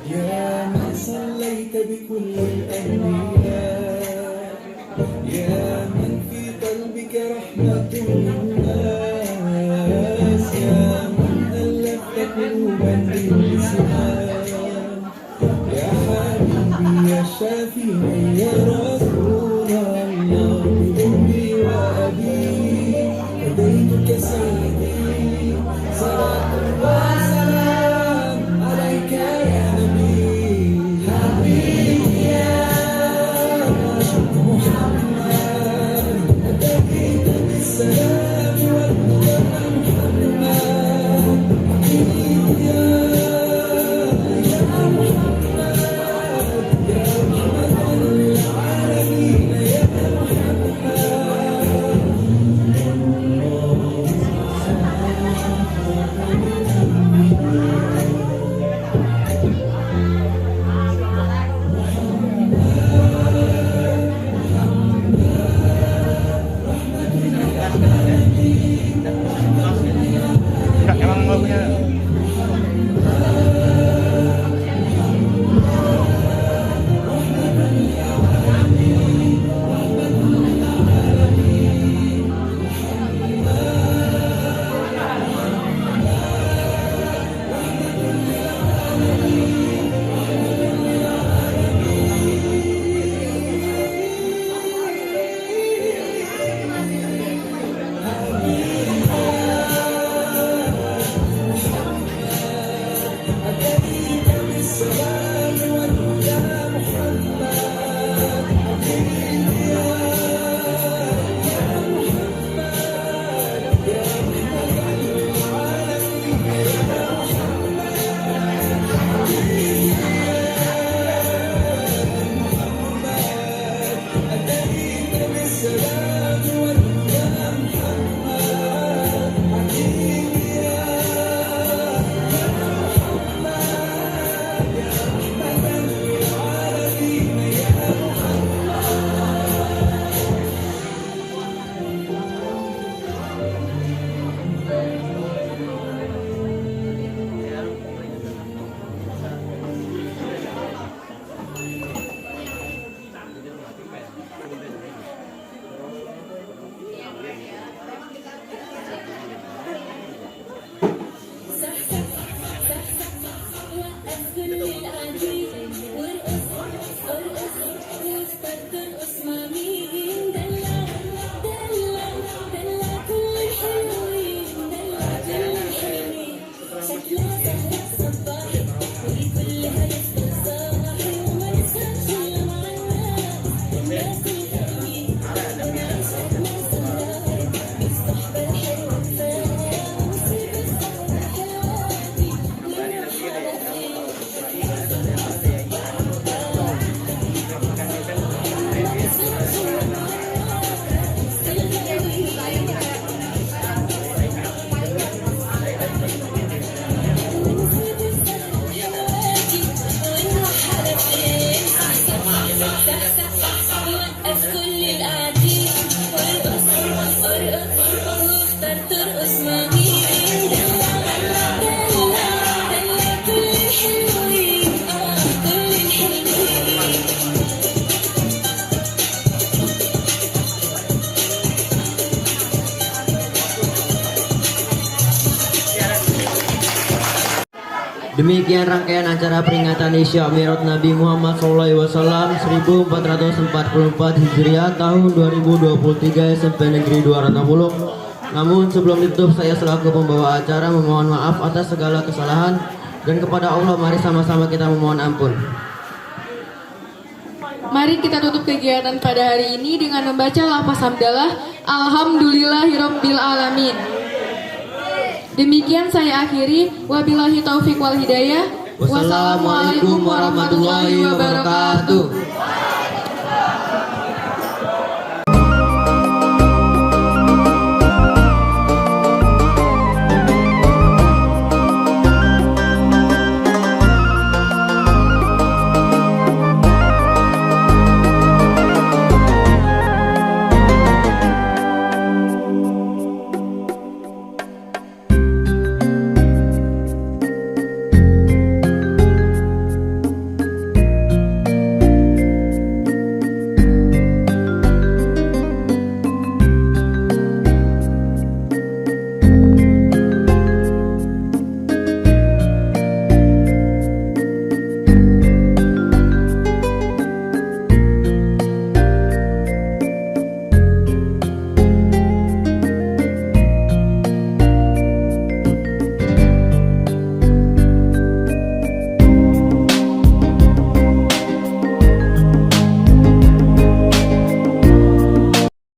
يا من صليت بكل الأنبياء يا من في قلبك Demikian rangkaian acara peringatan Isya Mi'raj Nabi Muhammad SAW 1444 Hijriah tahun 2023 SMP Negeri 260. Namun sebelum ditutup, saya selaku pembawa acara memohon maaf atas segala kesalahan, dan kepada Allah mari sama-sama kita memohon ampun. Mari kita tutup kegiatan pada hari ini dengan membaca lafaz hamdalah Alhamdulillahirabbil alamin. Demikian saya akhiri. Wabillahi taufik wal hidayah. Wassalamualaikum warahmatullahi wabarakatuh.